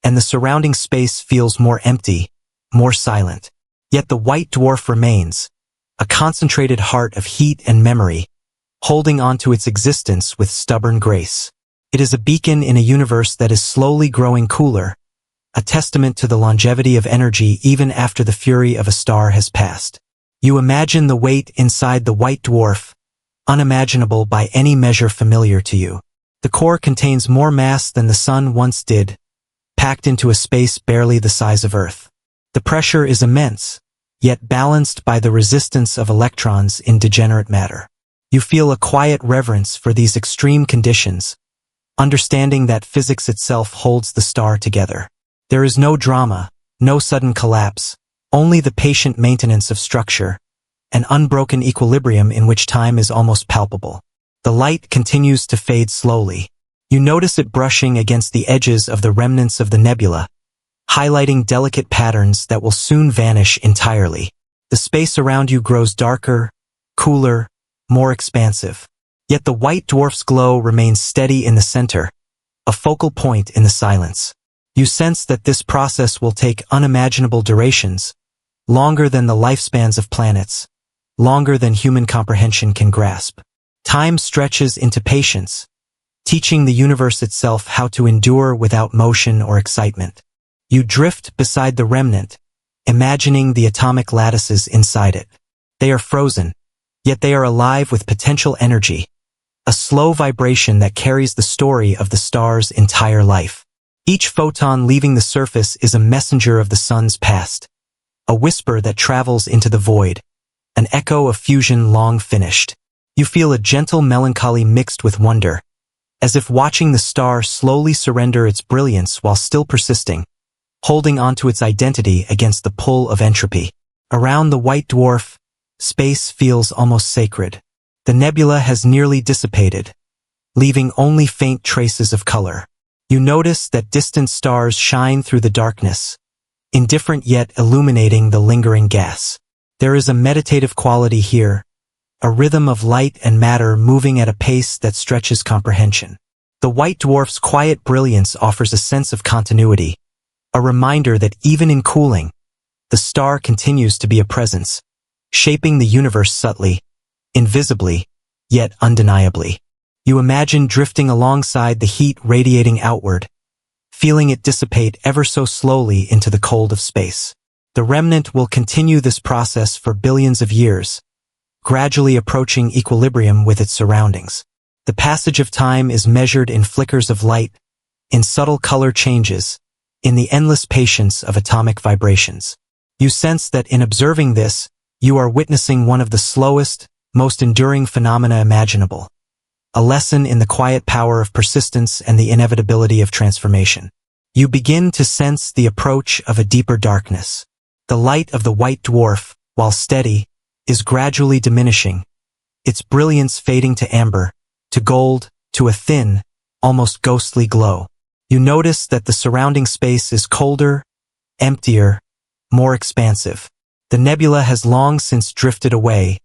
and the surrounding space feels more empty, more silent. Yet the white dwarf remains, a concentrated heart of heat and memory, holding on to its existence with stubborn grace. It is a beacon in a universe that is slowly growing cooler, a testament to the longevity of energy even after the fury of a star has passed. You imagine the weight inside the white dwarf, unimaginable by any measure familiar to you. The core contains more mass than the sun once did, packed into a space barely the size of Earth. The pressure is immense, yet balanced by the resistance of electrons in degenerate matter. You feel a quiet reverence for these extreme conditions, understanding that physics itself holds the star together. There is no drama, no sudden collapse, only the patient maintenance of structure, an unbroken equilibrium in which time is almost palpable. The light continues to fade slowly. You notice it brushing against the edges of the remnants of the nebula, highlighting delicate patterns that will soon vanish entirely. The space around you grows darker, cooler, more expansive. Yet the white dwarf's glow remains steady in the center, a focal point in the silence. You sense that this process will take unimaginable durations, longer than the lifespans of planets, longer than human comprehension can grasp. Time stretches into patience, teaching the universe itself how to endure without motion or excitement. You drift beside the remnant, imagining the atomic lattices inside it. They are frozen, yet they are alive with potential energy, a slow vibration that carries the story of the star's entire life. Each photon leaving the surface is a messenger of the sun's past, a whisper that travels into the void, an echo of fusion long finished. You feel a gentle melancholy mixed with wonder, as if watching the star slowly surrender its brilliance while still persisting, holding onto its identity against the pull of entropy. Around the white dwarf, space feels almost sacred. The nebula has nearly dissipated, leaving only faint traces of color. You notice that distant stars shine through the darkness, indifferent yet illuminating the lingering gas. There is a meditative quality here, a rhythm of light and matter moving at a pace that stretches comprehension. The white dwarf's quiet brilliance offers a sense of continuity, a reminder that even in cooling, the star continues to be a presence, shaping the universe subtly, invisibly, yet undeniably. You imagine drifting alongside the heat radiating outward, feeling it dissipate ever so slowly into the cold of space. The remnant will continue this process for billions of years, gradually approaching equilibrium with its surroundings. The passage of time is measured in flickers of light, in subtle color changes, in the endless patience of atomic vibrations. You sense that in observing this, you are witnessing one of the slowest, most enduring phenomena imaginable, a lesson in the quiet power of persistence and the inevitability of transformation. You begin to sense the approach of a deeper darkness. The light of the white dwarf, while steady, is gradually diminishing, its brilliance fading to amber, to gold, to a thin, almost ghostly glow. You notice that the surrounding space is colder, emptier, more expansive. The nebula has long since drifted away,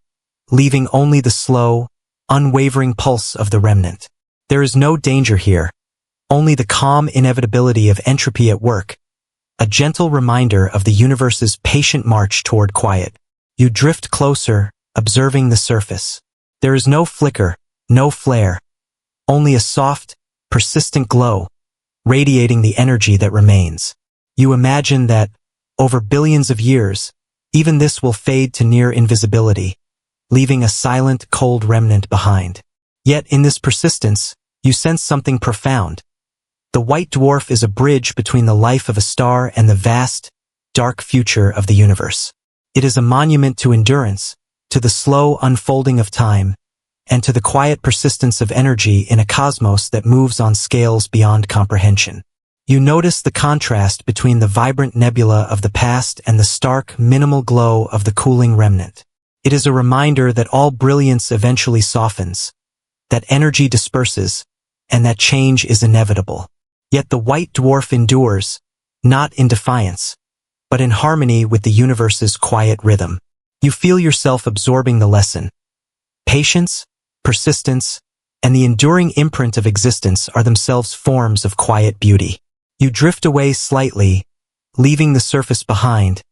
leaving only the slow, unwavering pulse of the remnant. There is no danger here, only the calm inevitability of entropy at work, a gentle reminder of the universe's patient march toward quiet. You drift closer, observing the surface. There is no flicker, no flare, only a soft, persistent glow, radiating the energy that remains. You imagine that, over billions of years, even this will fade to near invisibility, leaving a silent, cold remnant behind. Yet in this persistence, you sense something profound. The white dwarf is a bridge between the life of a star and the vast, dark future of the universe. It is a monument to endurance, to the slow unfolding of time, and to the quiet persistence of energy in a cosmos that moves on scales beyond comprehension. You notice the contrast between the vibrant nebula of the past and the stark, minimal glow of the cooling remnant. It is a reminder that all brilliance eventually softens, that energy disperses, and that change is inevitable. Yet the white dwarf endures, not in defiance, but in harmony with the universe's quiet rhythm. You feel yourself absorbing the lesson. Patience, persistence, and the enduring imprint of existence are themselves forms of quiet beauty. You drift away slightly, leaving the surface behind,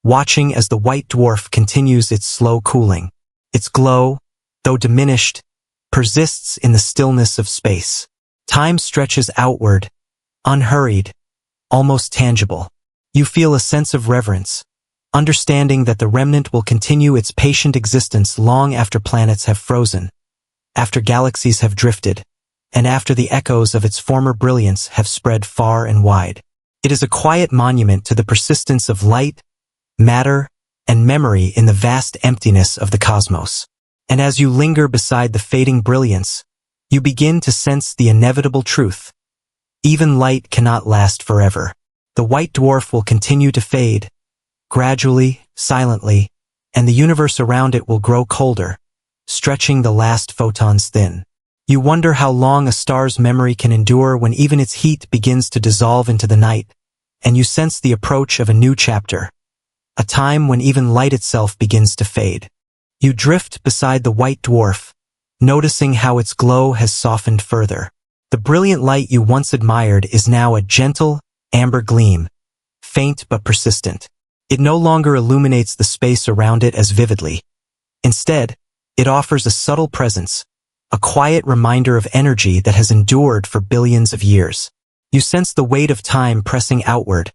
watching as the white dwarf continues its slow cooling. Its glow, though diminished, persists in the stillness of space. Time stretches outward, unhurried, almost tangible. You feel a sense of reverence, understanding that the remnant will continue its patient existence long after planets have frozen, after galaxies have drifted, and after the echoes of its former brilliance have spread far and wide. It is a quiet monument to the persistence of light, matter, and memory in the vast emptiness of the cosmos. And as you linger beside the fading brilliance, you begin to sense the inevitable truth. Even light cannot last forever. The white dwarf will continue to fade, gradually, silently, and the universe around it will grow colder, stretching the last photons thin. You wonder how long a star's memory can endure when even its heat begins to dissolve into the night, and you sense the approach of a new chapter, a time when even light itself begins to fade. You drift beside the white dwarf, noticing how its glow has softened further. The brilliant light you once admired is now a gentle, amber gleam, faint but persistent. It no longer illuminates the space around it as vividly. Instead, it offers a subtle presence, a quiet reminder of energy that has endured for billions of years. You sense the weight of time pressing outward,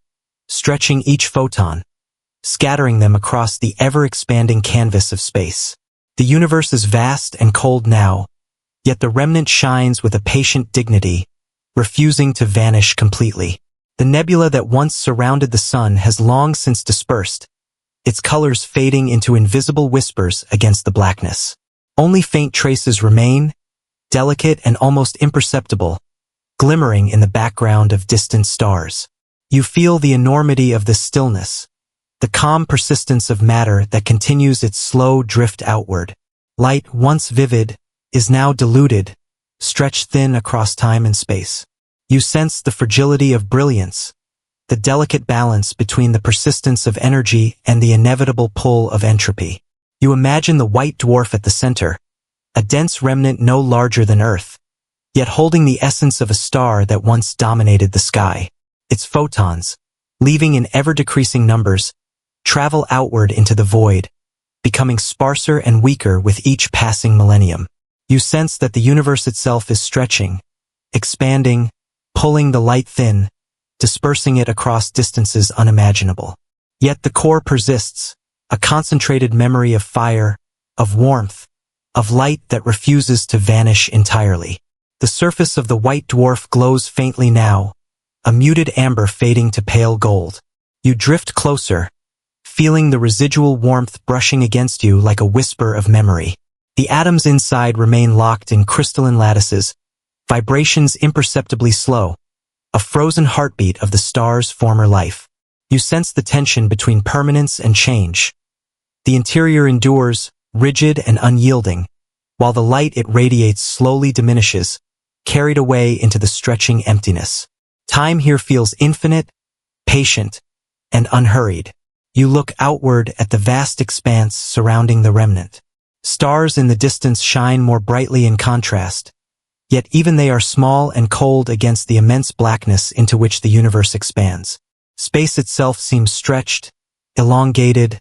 stretching each photon, scattering them across the ever-expanding canvas of space. The universe is vast and cold now, yet the remnant shines with a patient dignity, refusing to vanish completely. The nebula that once surrounded the sun has long since dispersed, its colors fading into invisible whispers against the blackness. Only faint traces remain, delicate and almost imperceptible, glimmering in the background of distant stars. You feel the enormity of this stillness, the calm persistence of matter that continues its slow drift outward. Light, once vivid, is now diluted, stretched thin across time and space. You sense the fragility of brilliance, the delicate balance between the persistence of energy and the inevitable pull of entropy. You imagine the white dwarf at the center, a dense remnant no larger than Earth, yet holding the essence of a star that once dominated the sky. Its photons, leaving in ever-decreasing numbers, travel outward into the void, becoming sparser and weaker with each passing millennium. You sense that the universe itself is stretching, expanding, pulling the light thin, dispersing it across distances unimaginable. Yet the core persists, a concentrated memory of fire, of warmth, of light that refuses to vanish entirely. The surface of the white dwarf glows faintly now, a muted amber fading to pale gold. You drift closer, feeling the residual warmth brushing against you like a whisper of memory. The atoms inside remain locked in crystalline lattices, vibrations imperceptibly slow, a frozen heartbeat of the star's former life. You sense the tension between permanence and change. The interior endures, rigid and unyielding, while the light it radiates slowly diminishes, carried away into the stretching emptiness. Time here feels infinite, patient, and unhurried. You look outward at the vast expanse surrounding the remnant. Stars in the distance shine more brightly in contrast, yet even they are small and cold against the immense blackness into which the universe expands. Space itself seems stretched, elongated,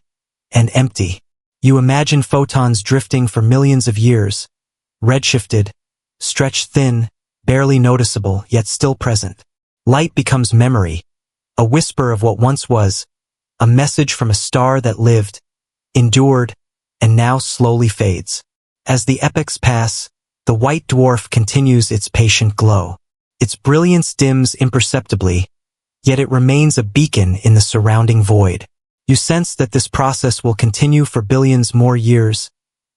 and empty. You imagine photons drifting for millions of years, redshifted, stretched thin, barely noticeable, yet still present. Light becomes memory, a whisper of what once was, a message from a star that lived, endured, and now slowly fades. As the epochs pass, the white dwarf continues its patient glow. Its brilliance dims imperceptibly, yet it remains a beacon in the surrounding void. You sense that this process will continue for billions more years,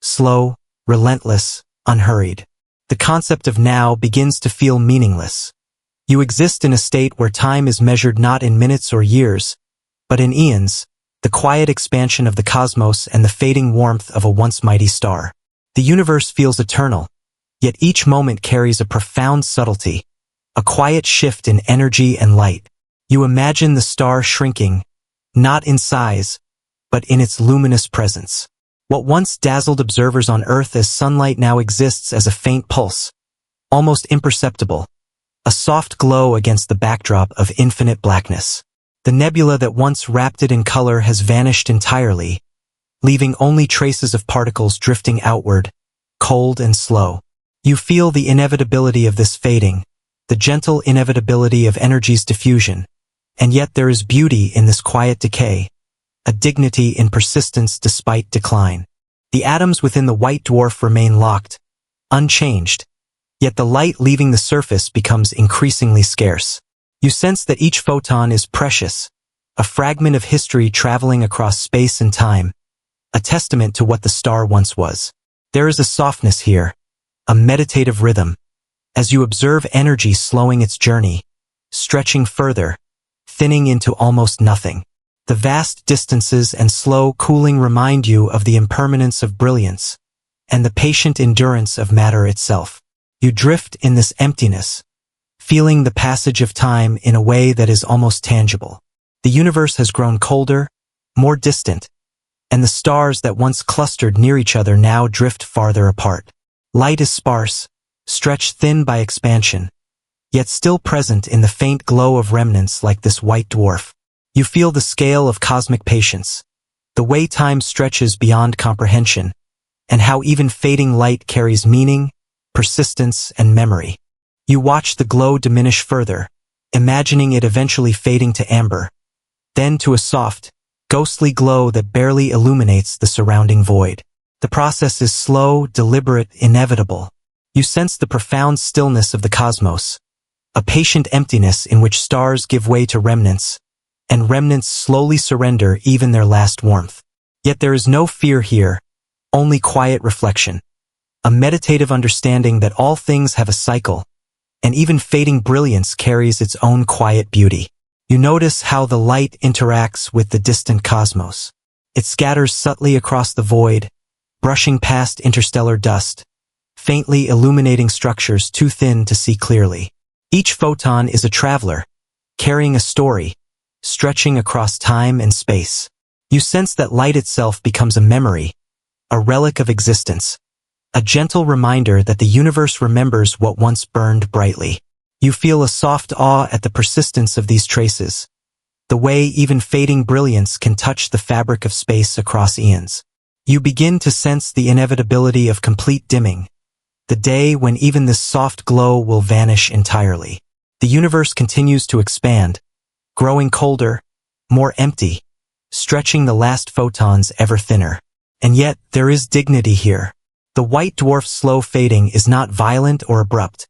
slow, relentless, unhurried. The concept of now begins to feel meaningless. You exist in a state where time is measured not in minutes or years, but in eons, the quiet expansion of the cosmos and the fading warmth of a once mighty star. The universe feels eternal, yet each moment carries a profound subtlety, a quiet shift in energy and light. You imagine the star shrinking, not in size, but in its luminous presence. What once dazzled observers on Earth as sunlight now exists as a faint pulse, almost imperceptible, a soft glow against the backdrop of infinite blackness. The nebula that once wrapped it in color has vanished entirely, leaving only traces of particles drifting outward, cold and slow. You feel the inevitability of this fading, the gentle inevitability of energy's diffusion, and yet there is beauty in this quiet decay, a dignity in persistence despite decline. The atoms within the white dwarf remain locked, unchanged, yet the light leaving the surface becomes increasingly scarce. You sense that each photon is precious, a fragment of history traveling across space and time, a testament to what the star once was. There is a softness here, a meditative rhythm, as you observe energy slowing its journey, stretching further, thinning into almost nothing. The vast distances and slow cooling remind you of the impermanence of brilliance, and the patient endurance of matter itself. You drift in this emptiness, feeling the passage of time in a way that is almost tangible. The universe has grown colder, more distant, and the stars that once clustered near each other now drift farther apart. Light is sparse, stretched thin by expansion, yet still present in the faint glow of remnants like this white dwarf. You feel the scale of cosmic patience, the way time stretches beyond comprehension, and how even fading light carries meaning, persistence, and memory. You watch the glow diminish further, imagining it eventually fading to amber, then to a soft, ghostly glow that barely illuminates the surrounding void. The process is slow, deliberate, inevitable. You sense the profound stillness of the cosmos, a patient emptiness in which stars give way to remnants, and remnants slowly surrender even their last warmth. Yet there is no fear here, only quiet reflection, a meditative understanding that all things have a cycle, and even fading brilliance carries its own quiet beauty. You notice how the light interacts with the distant cosmos. It scatters subtly across the void, brushing past interstellar dust, faintly illuminating structures too thin to see clearly. Each photon is a traveler, carrying a story, stretching across time and space. You sense that light itself becomes a memory, a relic of existence, a gentle reminder that the universe remembers what once burned brightly. You feel a soft awe at the persistence of these traces, the way even fading brilliance can touch the fabric of space across eons. You begin to sense the inevitability of complete dimming, the day when even this soft glow will vanish entirely. The universe continues to expand, growing colder, more empty, stretching the last photons ever thinner. And yet, there is dignity here. The white dwarf's slow fading is not violent or abrupt.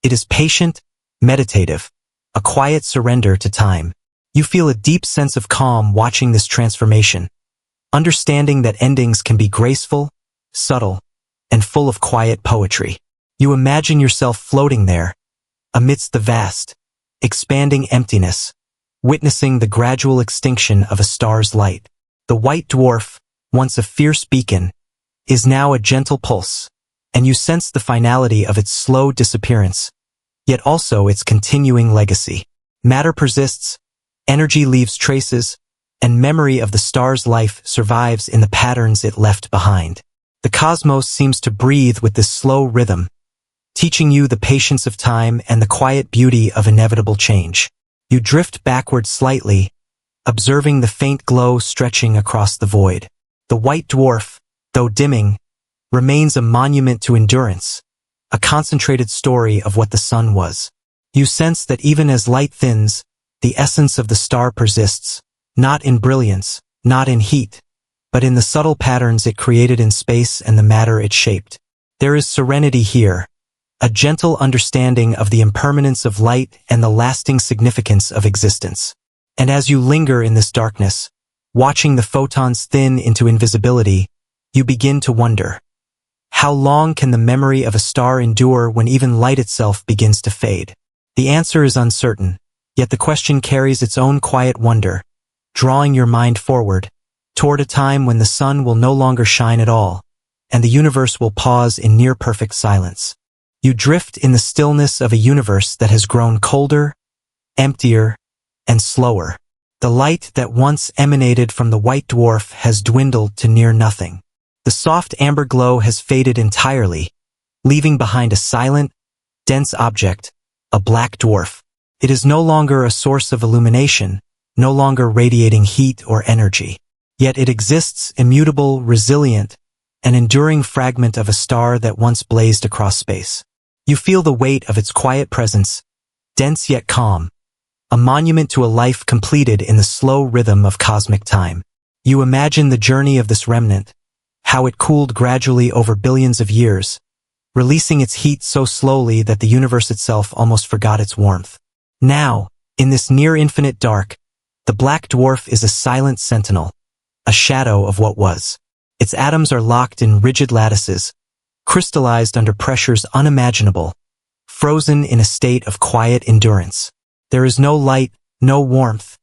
It is patient, meditative, a quiet surrender to time. You feel a deep sense of calm watching this transformation, understanding that endings can be graceful, subtle, and full of quiet poetry. You imagine yourself floating there, amidst the vast, expanding emptiness, witnessing the gradual extinction of a star's light. The white dwarf, once a fierce beacon, is now a gentle pulse, and you sense the finality of its slow disappearance, yet also its continuing legacy. Matter persists, energy leaves traces, and memory of the star's life survives in the patterns it left behind. The cosmos seems to breathe with this slow rhythm, teaching you the patience of time and the quiet beauty of inevitable change. You drift backward slightly, observing the faint glow stretching across the void. The white dwarf, though dimming, remains a monument to endurance, a concentrated story of what the sun was. You sense that even as light thins, the essence of the star persists, not in brilliance, not in heat, but in the subtle patterns it created in space and the matter it shaped. There is serenity here, a gentle understanding of the impermanence of light and the lasting significance of existence. And as you linger in this darkness, watching the photons thin into invisibility, you begin to wonder, how long can the memory of a star endure when even light itself begins to fade? The answer is uncertain, yet the question carries its own quiet wonder, drawing your mind forward, toward a time when the sun will no longer shine at all, and the universe will pause in near-perfect silence. You drift in the stillness of a universe that has grown colder, emptier, and slower. The light that once emanated from the white dwarf has dwindled to near nothing. The soft amber glow has faded entirely, leaving behind a silent, dense object, a black dwarf. It is no longer a source of illumination, no longer radiating heat or energy. Yet it exists immutable, resilient, an enduring fragment of a star that once blazed across space. You feel the weight of its quiet presence, dense yet calm, a monument to a life completed in the slow rhythm of cosmic time. You imagine the journey of this remnant, how it cooled gradually over billions of years, releasing its heat so slowly that the universe itself almost forgot its warmth. Now, in this near-infinite dark, the black dwarf is a silent sentinel, a shadow of what was. Its atoms are locked in rigid lattices, crystallized under pressures unimaginable, frozen in a state of quiet endurance. There is no light, no warmth,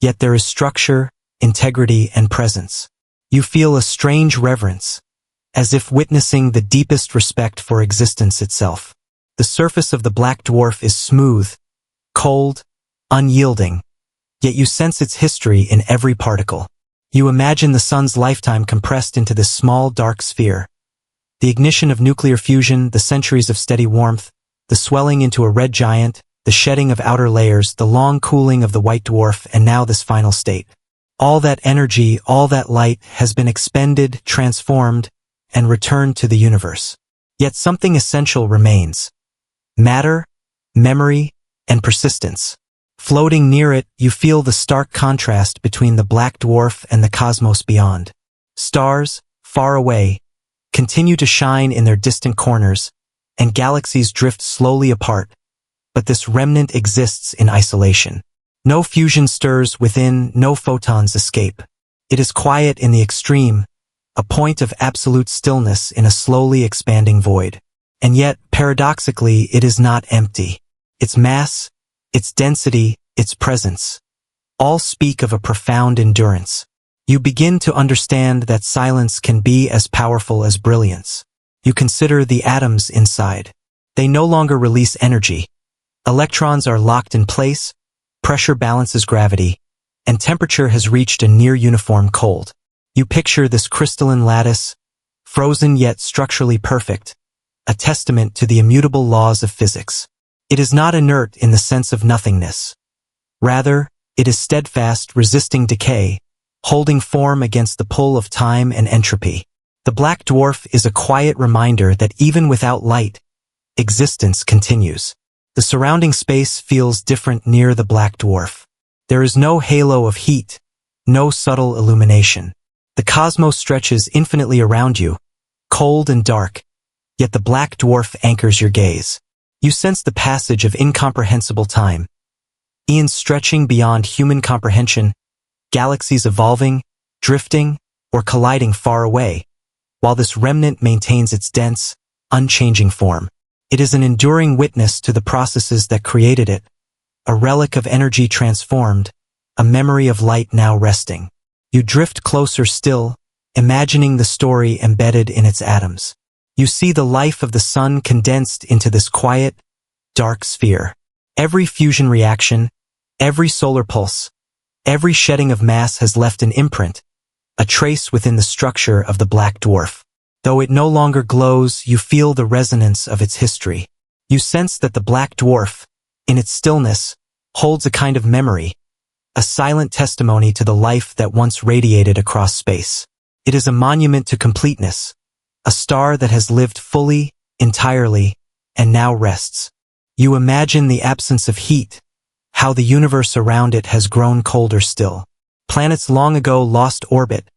yet there is structure, integrity, and presence. You feel a strange reverence, as if witnessing the deepest respect for existence itself. The surface of the black dwarf is smooth, cold, unyielding, yet you sense its history in every particle. You imagine the sun's lifetime compressed into this small, dark sphere. The ignition of nuclear fusion, the centuries of steady warmth, the swelling into a red giant, the shedding of outer layers, the long cooling of the white dwarf, and now this final state. All that energy, all that light has been expended, transformed, and returned to the universe. Yet something essential remains. Matter, memory, and persistence. Floating near it, you feel the stark contrast between the black dwarf and the cosmos beyond. Stars, far away, continue to shine in their distant corners, and galaxies drift slowly apart, but this remnant exists in isolation. No fusion stirs within, no photons escape. It is quiet in the extreme, a point of absolute stillness in a slowly expanding void. And yet, paradoxically, it is not empty. Its mass, its density, its presence, all speak of a profound endurance. You begin to understand that silence can be as powerful as brilliance. You consider the atoms inside. They no longer release energy. Electrons are locked in place, pressure balances gravity, and temperature has reached a near-uniform cold. You picture this crystalline lattice, frozen yet structurally perfect, a testament to the immutable laws of physics. It is not inert in the sense of nothingness. Rather, it is steadfast, resisting decay, holding form against the pull of time and entropy. The black dwarf is a quiet reminder that even without light, existence continues. The surrounding space feels different near the black dwarf. There is no halo of heat, no subtle illumination. The cosmos stretches infinitely around you, cold and dark, yet the black dwarf anchors your gaze. You sense the passage of incomprehensible time, eons stretching beyond human comprehension, galaxies evolving, drifting, or colliding far away, while this remnant maintains its dense, unchanging form. It is an enduring witness to the processes that created it, a relic of energy transformed, a memory of light now resting. You drift closer still, imagining the story embedded in its atoms. You see the life of the sun condensed into this quiet, dark sphere. Every fusion reaction, every solar pulse, every shedding of mass has left an imprint, a trace within the structure of the black dwarf. Though it no longer glows, you feel the resonance of its history. You sense that the black dwarf, in its stillness, holds a kind of memory, a silent testimony to the life that once radiated across space. It is a monument to completeness, a star that has lived fully, entirely, and now rests. You imagine the absence of heat, how the universe around it has grown colder still. Planets long ago lost orbit,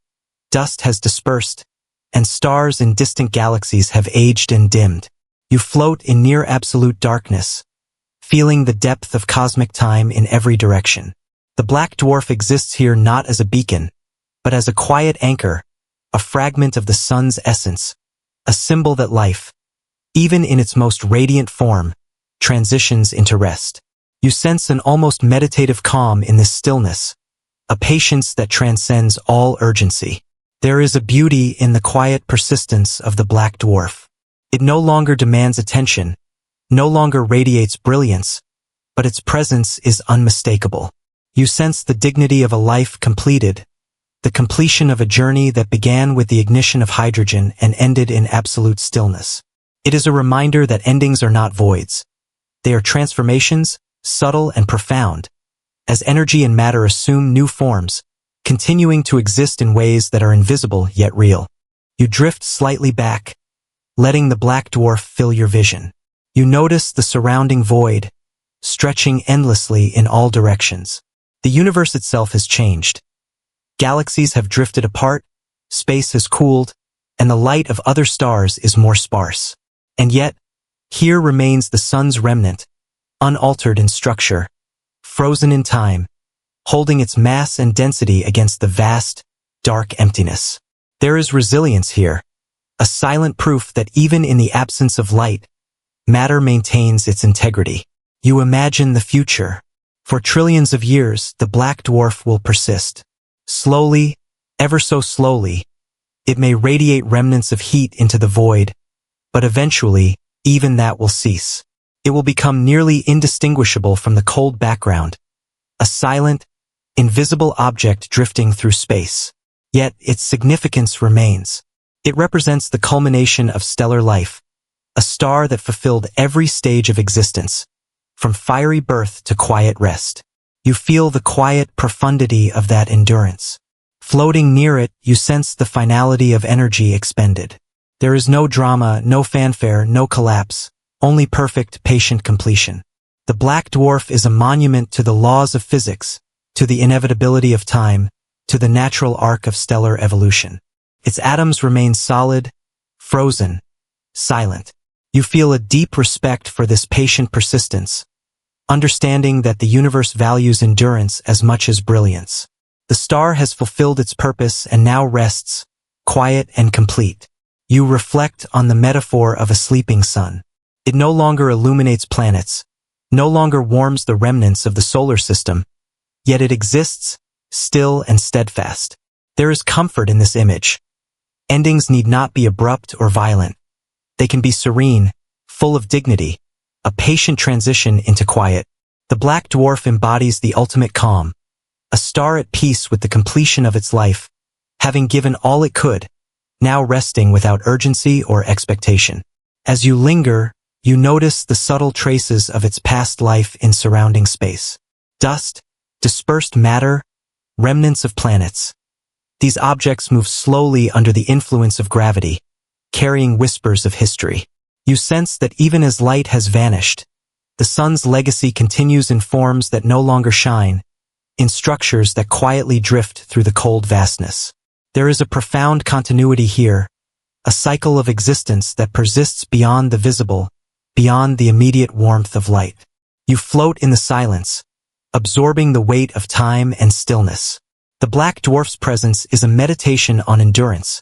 dust has dispersed, and stars in distant galaxies have aged and dimmed. You float in near absolute darkness, feeling the depth of cosmic time in every direction. The black dwarf exists here not as a beacon, but as a quiet anchor, a fragment of the sun's essence, a symbol that life, even in its most radiant form, transitions into rest. You sense an almost meditative calm in this stillness, a patience that transcends all urgency. There is a beauty in the quiet persistence of the black dwarf. It no longer demands attention, no longer radiates brilliance, but its presence is unmistakable. You sense the dignity of a life completed, the completion of a journey that began with the ignition of hydrogen and ended in absolute stillness. It is a reminder that endings are not voids. They are transformations, subtle and profound, as energy and matter assume new forms, continuing to exist in ways that are invisible yet real. You drift slightly back, letting the black dwarf fill your vision. You notice the surrounding void, stretching endlessly in all directions. The universe itself has changed. Galaxies have drifted apart, space has cooled, and the light of other stars is more sparse. And yet, here remains the sun's remnant, unaltered in structure, frozen in time, holding its mass and density against the vast, dark emptiness. There is resilience here, a silent proof that even in the absence of light, matter maintains its integrity. You imagine the future. For trillions of years, the black dwarf will persist. Slowly, ever so slowly, it may radiate remnants of heat into the void, but eventually, even that will cease. It will become nearly indistinguishable from the cold background, a silent, invisible object drifting through space. Yet its significance remains. It represents the culmination of stellar life, a star that fulfilled every stage of existence, from fiery birth to quiet rest. You feel the quiet profundity of that endurance. Floating near it, you sense the finality of energy expended. There is no drama, no fanfare, no collapse, only perfect, patient completion. The black dwarf is a monument to the laws of physics, to the inevitability of time, to the natural arc of stellar evolution. Its atoms remain solid, frozen, silent. You feel a deep respect for this patient persistence, understanding that the universe values endurance as much as brilliance. The star has fulfilled its purpose and now rests, quiet and complete. You reflect on the metaphor of a sleeping sun. It no longer illuminates planets, no longer warms the remnants of the solar system, yet it exists, still and steadfast. There is comfort in this image. Endings need not be abrupt or violent. They can be serene, full of dignity, a patient transition into quiet. The black dwarf embodies the ultimate calm, a star at peace with the completion of its life, having given all it could, now resting without urgency or expectation. As you linger, you notice the subtle traces of its past life in surrounding space. Dust, dispersed matter, remnants of planets. These objects move slowly under the influence of gravity, carrying whispers of history. You sense that even as light has vanished, the sun's legacy continues in forms that no longer shine, in structures that quietly drift through the cold vastness. There is a profound continuity here, a cycle of existence that persists beyond the visible, beyond the immediate warmth of light. You float in the silence, absorbing the weight of time and stillness. The black dwarf's presence is a meditation on endurance,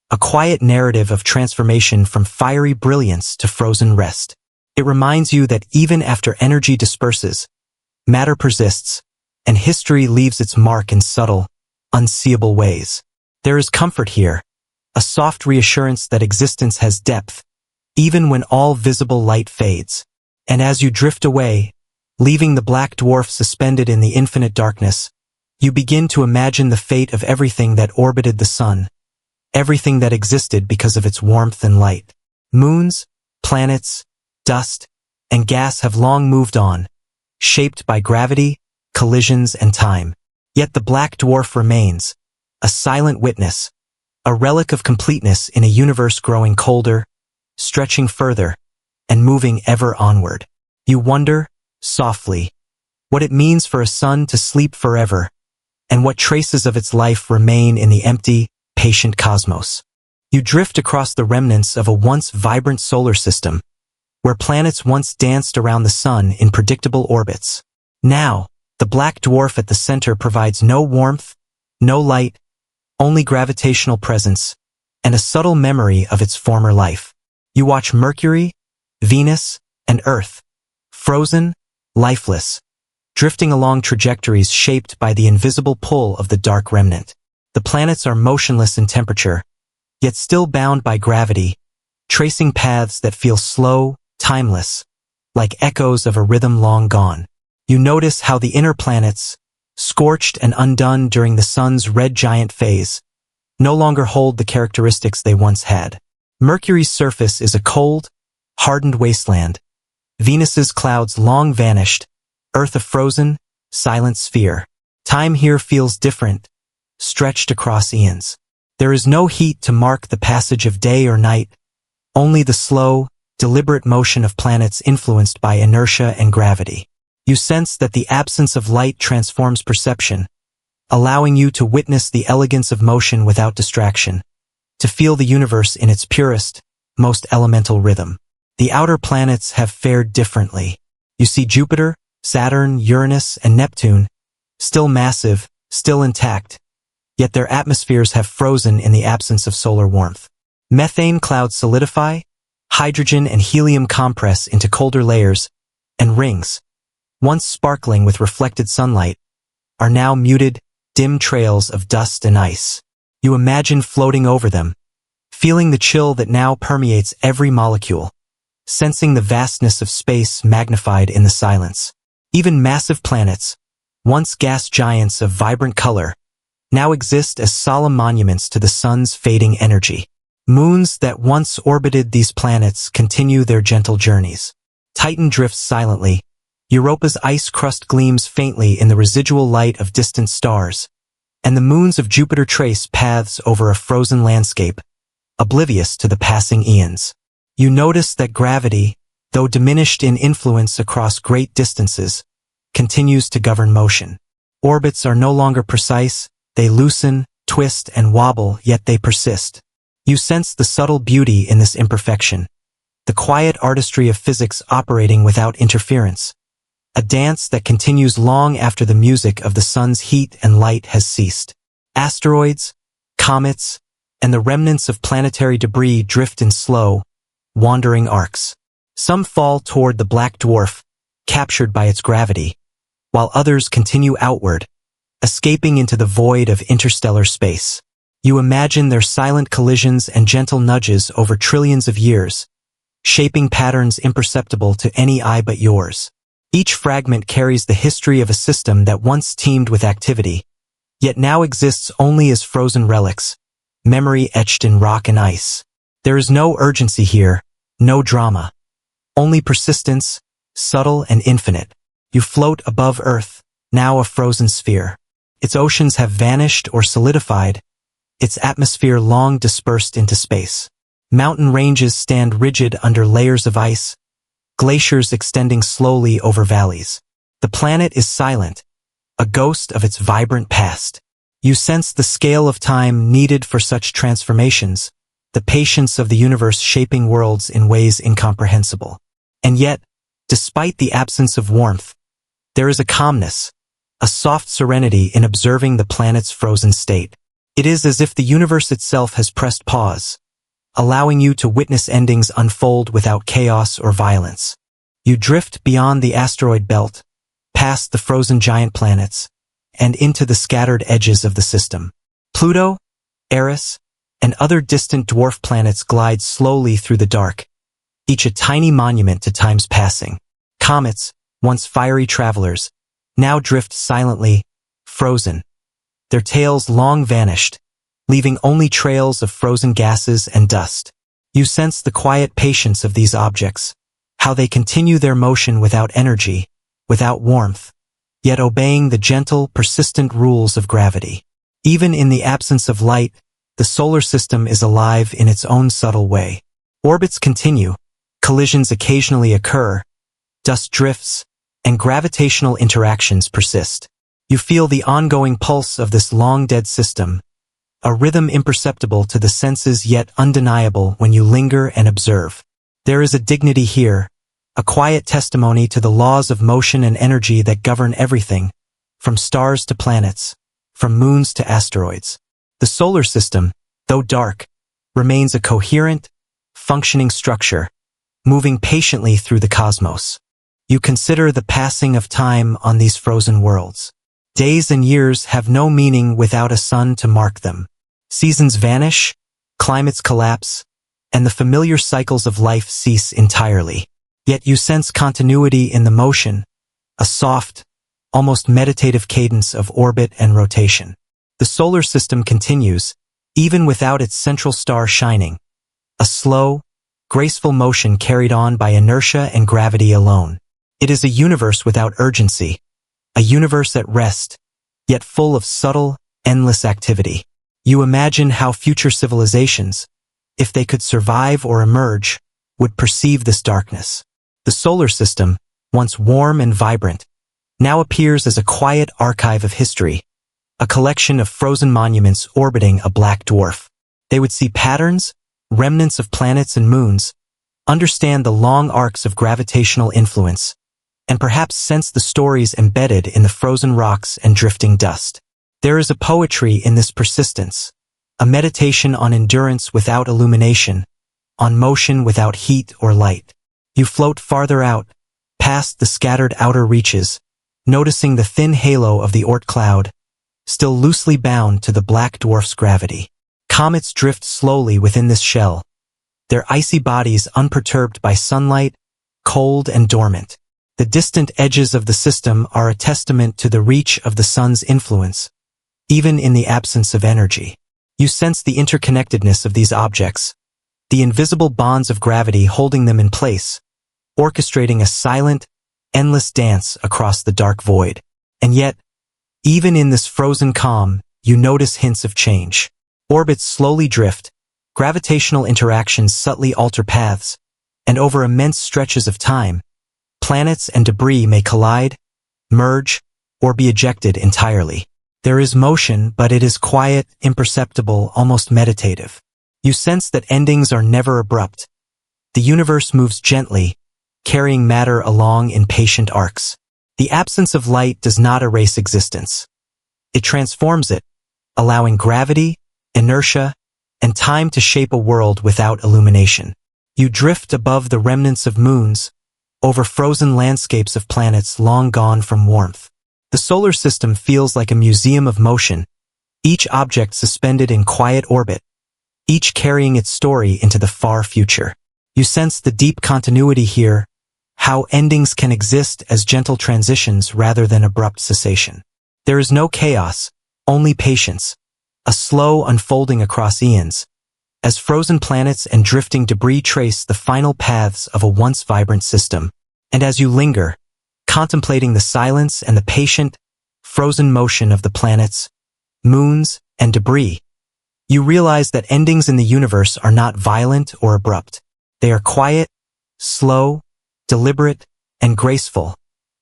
a quiet narrative of transformation from fiery brilliance to frozen rest. It reminds you that even after energy disperses, matter persists, and history leaves its mark in subtle, unseeable ways. There is comfort here, a soft reassurance that existence has depth, even when all visible light fades. And as you drift away, leaving the black dwarf suspended in the infinite darkness, you begin to imagine the fate of everything that orbited the sun, everything that existed because of its warmth and light. Moons, planets, dust, and gas have long moved on, shaped by gravity, collisions, and time. Yet the black dwarf remains, a silent witness, a relic of completeness in a universe growing colder, stretching further, and moving ever onward. You wonder, softly, what it means for a sun to sleep forever, and what traces of its life remain in the empty, patient cosmos. You drift across the remnants of a once vibrant solar system, where planets once danced around the sun in predictable orbits. Now, the black dwarf at the center provides no warmth, no light, only gravitational presence, and a subtle memory of its former life. You watch Mercury, Venus, and Earth, frozen, lifeless, drifting along trajectories shaped by the invisible pull of the dark remnant. The planets are motionless in temperature, yet still bound by gravity, tracing paths that feel slow, timeless, like echoes of a rhythm long gone. You notice how the inner planets, scorched and undone during the sun's red giant phase, no longer hold the characteristics they once had. Mercury's surface is a cold, hardened wasteland. Venus's clouds long vanished, Earth a frozen, silent sphere. Time here feels different, stretched across eons. There is no heat to mark the passage of day or night, only the slow, deliberate motion of planets influenced by inertia and gravity. You sense that the absence of light transforms perception, allowing you to witness the elegance of motion without distraction, to feel the universe in its purest, most elemental rhythm. The outer planets have fared differently. You see Jupiter, Saturn, Uranus, and Neptune, still massive, still intact, yet their atmospheres have frozen in the absence of solar warmth. Methane clouds solidify, hydrogen and helium compress into colder layers, and rings, once sparkling with reflected sunlight, are now muted, dim trails of dust and ice. You imagine floating over them, feeling the chill that now permeates every molecule. sensing the vastness of space magnified in the silence. Even massive planets, once gas giants of vibrant color, now exist as solemn monuments to the sun's fading energy. Moons that once orbited these planets continue their gentle journeys. Titan drifts silently. Europa's ice crust gleams faintly in the residual light of distant stars, and the moons of Jupiter trace paths over a frozen landscape, oblivious to the passing eons. You notice that gravity, though diminished in influence across great distances, continues to govern motion. Orbits are no longer precise, they loosen, twist, and wobble, yet they persist. You sense the subtle beauty in this imperfection, the quiet artistry of physics operating without interference, a dance that continues long after the music of the sun's heat and light has ceased. Asteroids, comets, and the remnants of planetary debris drift in slow, wandering arcs. Some fall toward the black dwarf, captured by its gravity, while others continue outward, escaping into the void of interstellar space. You imagine their silent collisions and gentle nudges over trillions of years, shaping patterns imperceptible to any eye but yours. Each fragment carries the history of a system that once teemed with activity, yet now exists only as frozen relics, memory etched in rock and ice. There is no urgency here, no drama. Only persistence, subtle and infinite. You float above Earth, now a frozen sphere. Its oceans have vanished or solidified, its atmosphere long dispersed into space. Mountain ranges stand rigid under layers of ice, glaciers extending slowly over valleys. The planet is silent, a ghost of its vibrant past. You sense the scale of time needed for such transformations, the patience of the universe shaping worlds in ways incomprehensible. And yet, despite the absence of warmth, there is a calmness, a soft serenity in observing the planet's frozen state. It is as if the universe itself has pressed pause, allowing you to witness endings unfold without chaos or violence. You drift beyond the asteroid belt, past the frozen giant planets, and into the scattered edges of the system. Pluto, Eris, and other distant dwarf planets glide slowly through the dark, each a tiny monument to time's passing. Comets, once fiery travelers, now drift silently, frozen, their tails long vanished, leaving only trails of frozen gases and dust. You sense the quiet patience of these objects, how they continue their motion without energy, without warmth, yet obeying the gentle, persistent rules of gravity. Even in the absence of light, the solar system is alive in its own subtle way. Orbits continue, collisions occasionally occur, dust drifts, and gravitational interactions persist. You feel the ongoing pulse of this long-dead system, a rhythm imperceptible to the senses yet undeniable when you linger and observe. There is a dignity here, a quiet testimony to the laws of motion and energy that govern everything, from stars to planets, from moons to asteroids. The solar system, though dark, remains a coherent, functioning structure, moving patiently through the cosmos. You consider the passing of time on these frozen worlds. Days and years have no meaning without a sun to mark them. Seasons vanish, climates collapse, and the familiar cycles of life cease entirely. Yet you sense continuity in the motion, a soft, almost meditative cadence of orbit and rotation. The solar system continues, even without its central star shining, a slow, graceful motion carried on by inertia and gravity alone. It is a universe without urgency, a universe at rest, yet full of subtle, endless activity. You imagine how future civilizations, if they could survive or emerge, would perceive this darkness. The solar system, once warm and vibrant, now appears as a quiet archive of history, a collection of frozen monuments orbiting a black dwarf. They would see patterns, remnants of planets and moons, understand the long arcs of gravitational influence, and perhaps sense the stories embedded in the frozen rocks and drifting dust. There is a poetry in this persistence, a meditation on endurance without illumination, on motion without heat or light. You float farther out, past the scattered outer reaches, noticing the thin halo of the Oort cloud, still loosely bound to the black dwarf's gravity. Comets drift slowly within this shell, their icy bodies unperturbed by sunlight, cold and dormant. The distant edges of the system are a testament to the reach of the sun's influence, even in the absence of energy. You sense the interconnectedness of these objects, the invisible bonds of gravity holding them in place, orchestrating a silent, endless dance across the dark void. And yet, even in this frozen calm, you notice hints of change. Orbits slowly drift, gravitational interactions subtly alter paths, and over immense stretches of time, planets and debris may collide, merge, or be ejected entirely. There is motion, but it is quiet, imperceptible, almost meditative. You sense that endings are never abrupt. The universe moves gently, carrying matter along in patient arcs. The absence of light does not erase existence. It transforms it, allowing gravity, inertia, and time to shape a world without illumination. You drift above the remnants of moons, over frozen landscapes of planets long gone from warmth. The solar system feels like a museum of motion, each object suspended in quiet orbit, each carrying its story into the far future. You sense the deep continuity here, how endings can exist as gentle transitions rather than abrupt cessation. There is no chaos, only patience, a slow unfolding across eons, as frozen planets and drifting debris trace the final paths of a once vibrant system. And as you linger, contemplating the silence and the patient, frozen motion of the planets, moons, and debris, you realize that endings in the universe are not violent or abrupt. They are quiet, slow, deliberate, and graceful,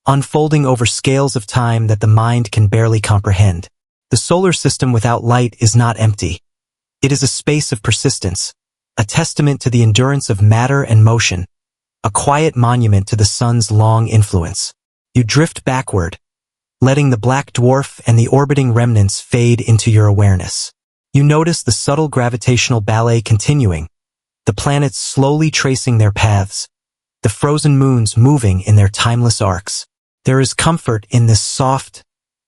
unfolding over scales of time that the mind can barely comprehend. The solar system without light is not empty. It is a space of persistence, a testament to the endurance of matter and motion, a quiet monument to the sun's long influence. You drift backward, letting the black dwarf and the orbiting remnants fade into your awareness. You notice the subtle gravitational ballet continuing, the planets slowly tracing their paths, the frozen moons moving in their timeless arcs. There is comfort in this soft,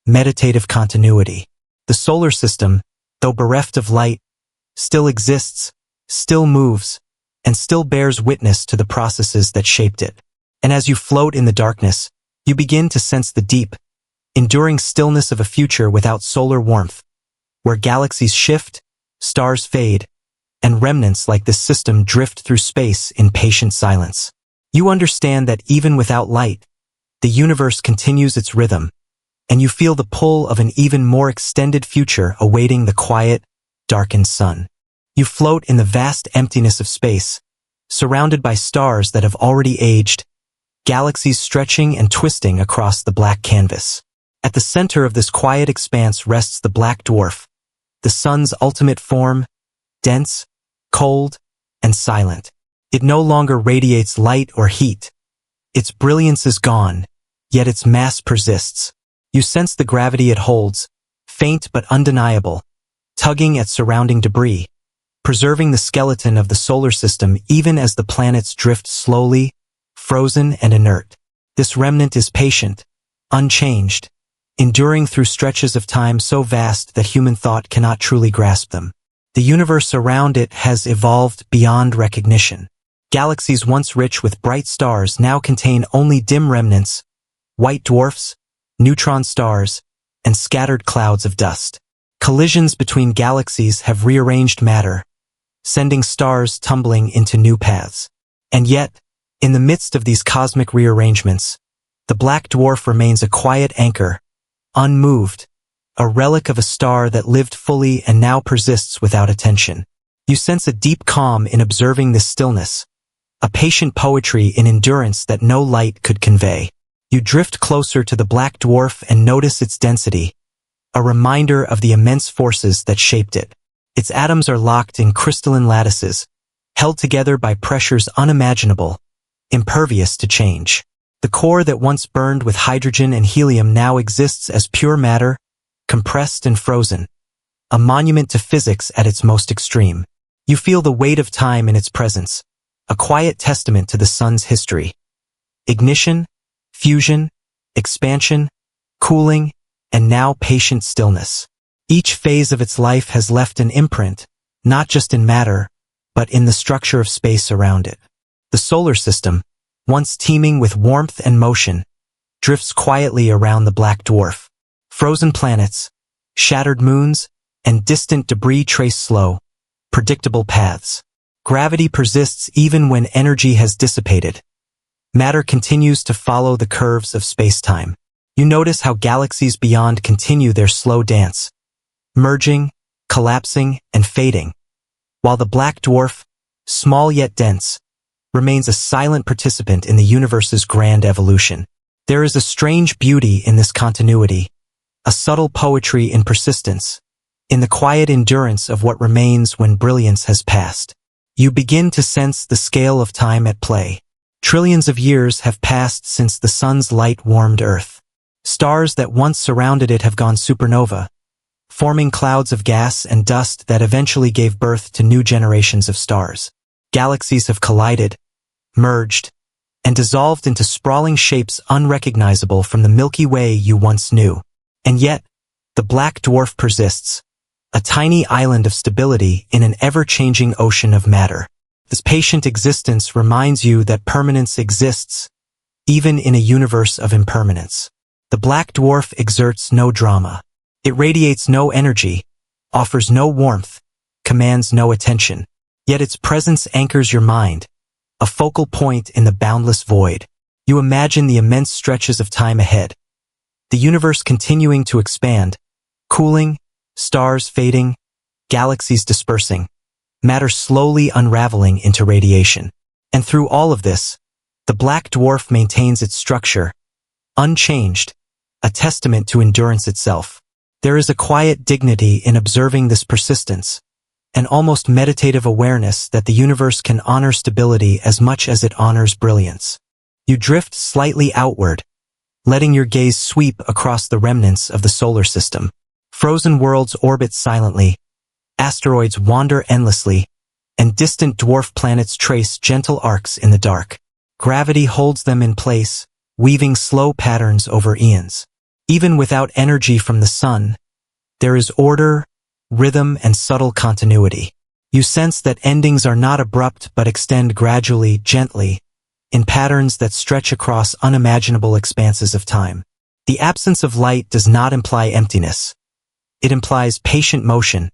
meditative continuity. The solar system, though bereft of light, still exists, still moves, and still bears witness to the processes that shaped it. And as you float in the darkness, you begin to sense the deep, enduring stillness of a future without solar warmth, where galaxies shift, stars fade, and remnants like this system drift through space in patient silence. You understand that even without light, the universe continues its rhythm, and you feel the pull of an even more extended future awaiting the quiet, darkened sun. You float in the vast emptiness of space, surrounded by stars that have already aged, galaxies stretching and twisting across the black canvas. At the center of this quiet expanse rests the black dwarf, the sun's ultimate form, dense, cold, and silent. It no longer radiates light or heat. Its brilliance is gone, yet its mass persists. You sense the gravity it holds, faint but undeniable, tugging at surrounding debris, preserving the skeleton of the solar system even as the planets drift slowly, frozen and inert. This remnant is patient, unchanged, enduring through stretches of time so vast that human thought cannot truly grasp them. The universe around it has evolved beyond recognition. Galaxies once rich with bright stars now contain only dim remnants, white dwarfs, neutron stars, and scattered clouds of dust. Collisions between galaxies have rearranged matter, sending stars tumbling into new paths. And yet, in the midst of these cosmic rearrangements, the black dwarf remains a quiet anchor, unmoved, a relic of a star that lived fully and now persists without attention. You sense a deep calm in observing this stillness, a patient poetry in endurance that no light could convey. You drift closer to the black dwarf and notice its density, a reminder of the immense forces that shaped it. Its atoms are locked in crystalline lattices, held together by pressures unimaginable, impervious to change. The core that once burned with hydrogen and helium now exists as pure matter, compressed and frozen, a monument to physics at its most extreme. You feel the weight of time in its presence, a quiet testament to the sun's history. Ignition, fusion, expansion, cooling, and now patient stillness. Each phase of its life has left an imprint, not just in matter, but in the structure of space around it. The solar system, once teeming with warmth and motion, drifts quietly around the black dwarf. Frozen planets, shattered moons, and distant debris trace slow, predictable paths. Gravity persists even when energy has dissipated. Matter continues to follow the curves of space-time. You notice how galaxies beyond continue their slow dance, merging, collapsing, and fading, while the black dwarf, small yet dense, remains a silent participant in the universe's grand evolution. There is a strange beauty in this continuity, a subtle poetry in persistence, in the quiet endurance of what remains when brilliance has passed. You begin to sense the scale of time at play. Trillions of years have passed since the sun's light warmed Earth. Stars that once surrounded it have gone supernova, forming clouds of gas and dust that eventually gave birth to new generations of stars. Galaxies have collided, merged, and dissolved into sprawling shapes unrecognizable from the Milky Way you once knew. And yet, the black dwarf persists, a tiny island of stability in an ever-changing ocean of matter. This patient existence reminds you that permanence exists, even in a universe of impermanence. The black dwarf exerts no drama. It radiates no energy, offers no warmth, commands no attention. Yet its presence anchors your mind, a focal point in the boundless void. You imagine the immense stretches of time ahead, the universe continuing to expand, cooling, stars fading, galaxies dispersing, matter slowly unraveling into radiation. And through all of this, the black dwarf maintains its structure, unchanged, a testament to endurance itself. There is a quiet dignity in observing this persistence, an almost meditative awareness that the universe can honor stability as much as it honors brilliance. You drift slightly outward, letting your gaze sweep across the remnants of the solar system. Frozen worlds orbit silently, asteroids wander endlessly, and distant dwarf planets trace gentle arcs in the dark. Gravity holds them in place, weaving slow patterns over eons. Even without energy from the sun, there is order, rhythm, and subtle continuity. You sense that endings are not abrupt but extend gradually, gently, in patterns that stretch across unimaginable expanses of time. The absence of light does not imply emptiness. It implies patient motion,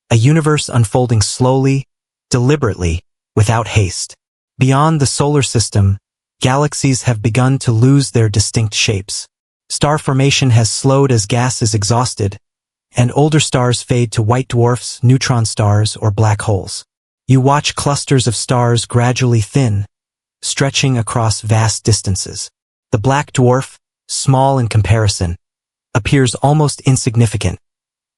a universe unfolding slowly, deliberately, without haste. Beyond the solar system, galaxies have begun to lose their distinct shapes. Star formation has slowed as gas is exhausted, and older stars fade to white dwarfs, neutron stars, or black holes. You watch clusters of stars gradually thin, stretching across vast distances. The black dwarf, small in comparison, appears almost insignificant,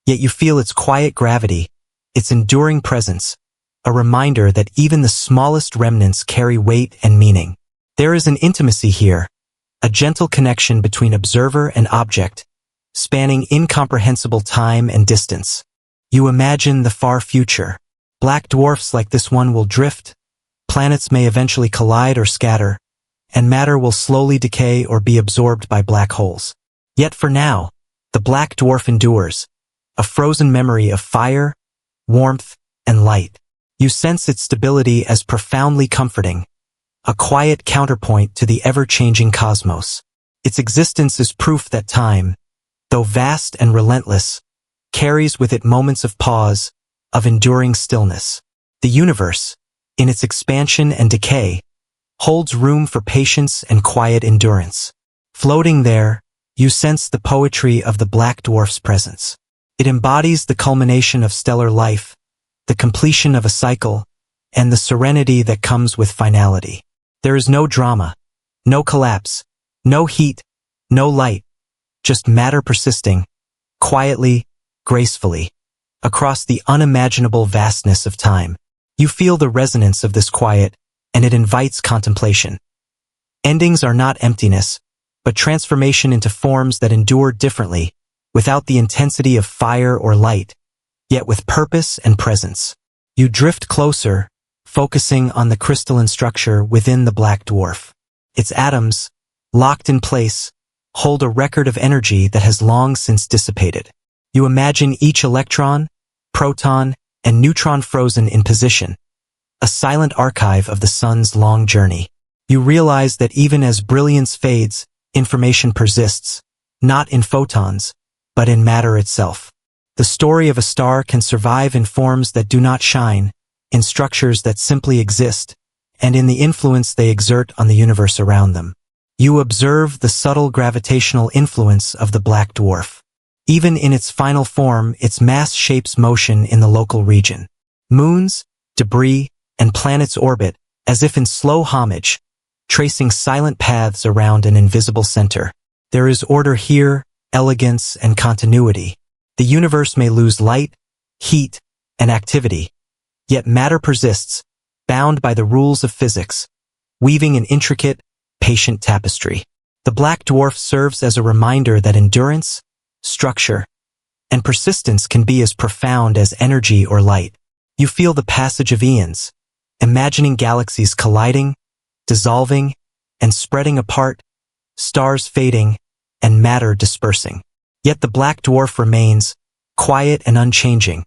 yet you feel its quiet gravity, its enduring presence, a reminder that even the smallest remnants carry weight and meaning. There is an intimacy here, a gentle connection between observer and object, spanning incomprehensible time and distance. You imagine the far future. Black dwarfs like this one will drift, planets may eventually collide or scatter, and matter will slowly decay or be absorbed by black holes. Yet for now, the black dwarf endures, a frozen memory of fire, warmth, and light. You sense its stability as profoundly comforting, a quiet counterpoint to the ever-changing cosmos. Its existence is proof that time, though vast and relentless, carries with it moments of pause, of enduring stillness. The universe, in its expansion and decay, holds room for patience and quiet endurance. Floating there, you sense the poetry of the black dwarf's presence. It embodies the culmination of stellar life, the completion of a cycle, and the serenity that comes with finality. There is no drama, no collapse, no heat, no light, just matter persisting, quietly, gracefully, across the unimaginable vastness of time. You feel the resonance of this quiet, and it invites contemplation. Endings are not emptiness, but transformation into forms that endure differently, without the intensity of fire or light, yet with purpose and presence. You drift closer, focusing on the crystalline structure within the black dwarf. Its atoms, locked in place, hold a record of energy that has long since dissipated. You imagine each electron, proton, and neutron frozen in position, a silent archive of the sun's long journey. You realize that even as brilliance fades, information persists, not in photons, but in matter itself. The story of a star can survive in forms that do not shine, in structures that simply exist, and in the influence they exert on the universe around them. You observe the subtle gravitational influence of the black dwarf. Even in its final form, its mass shapes motion in the local region. Moons, debris, and planets orbit, as if in slow homage, tracing silent paths around an invisible center. There is order here, elegance, and continuity. The universe may lose light, heat, and activity, yet matter persists, bound by the rules of physics, weaving an intricate, patient tapestry. The black dwarf serves as a reminder that endurance, structure, and persistence can be as profound as energy or light. You feel the passage of eons, imagining galaxies colliding, dissolving, and spreading apart, stars fading, and matter dispersing. Yet the black dwarf remains, quiet and unchanging,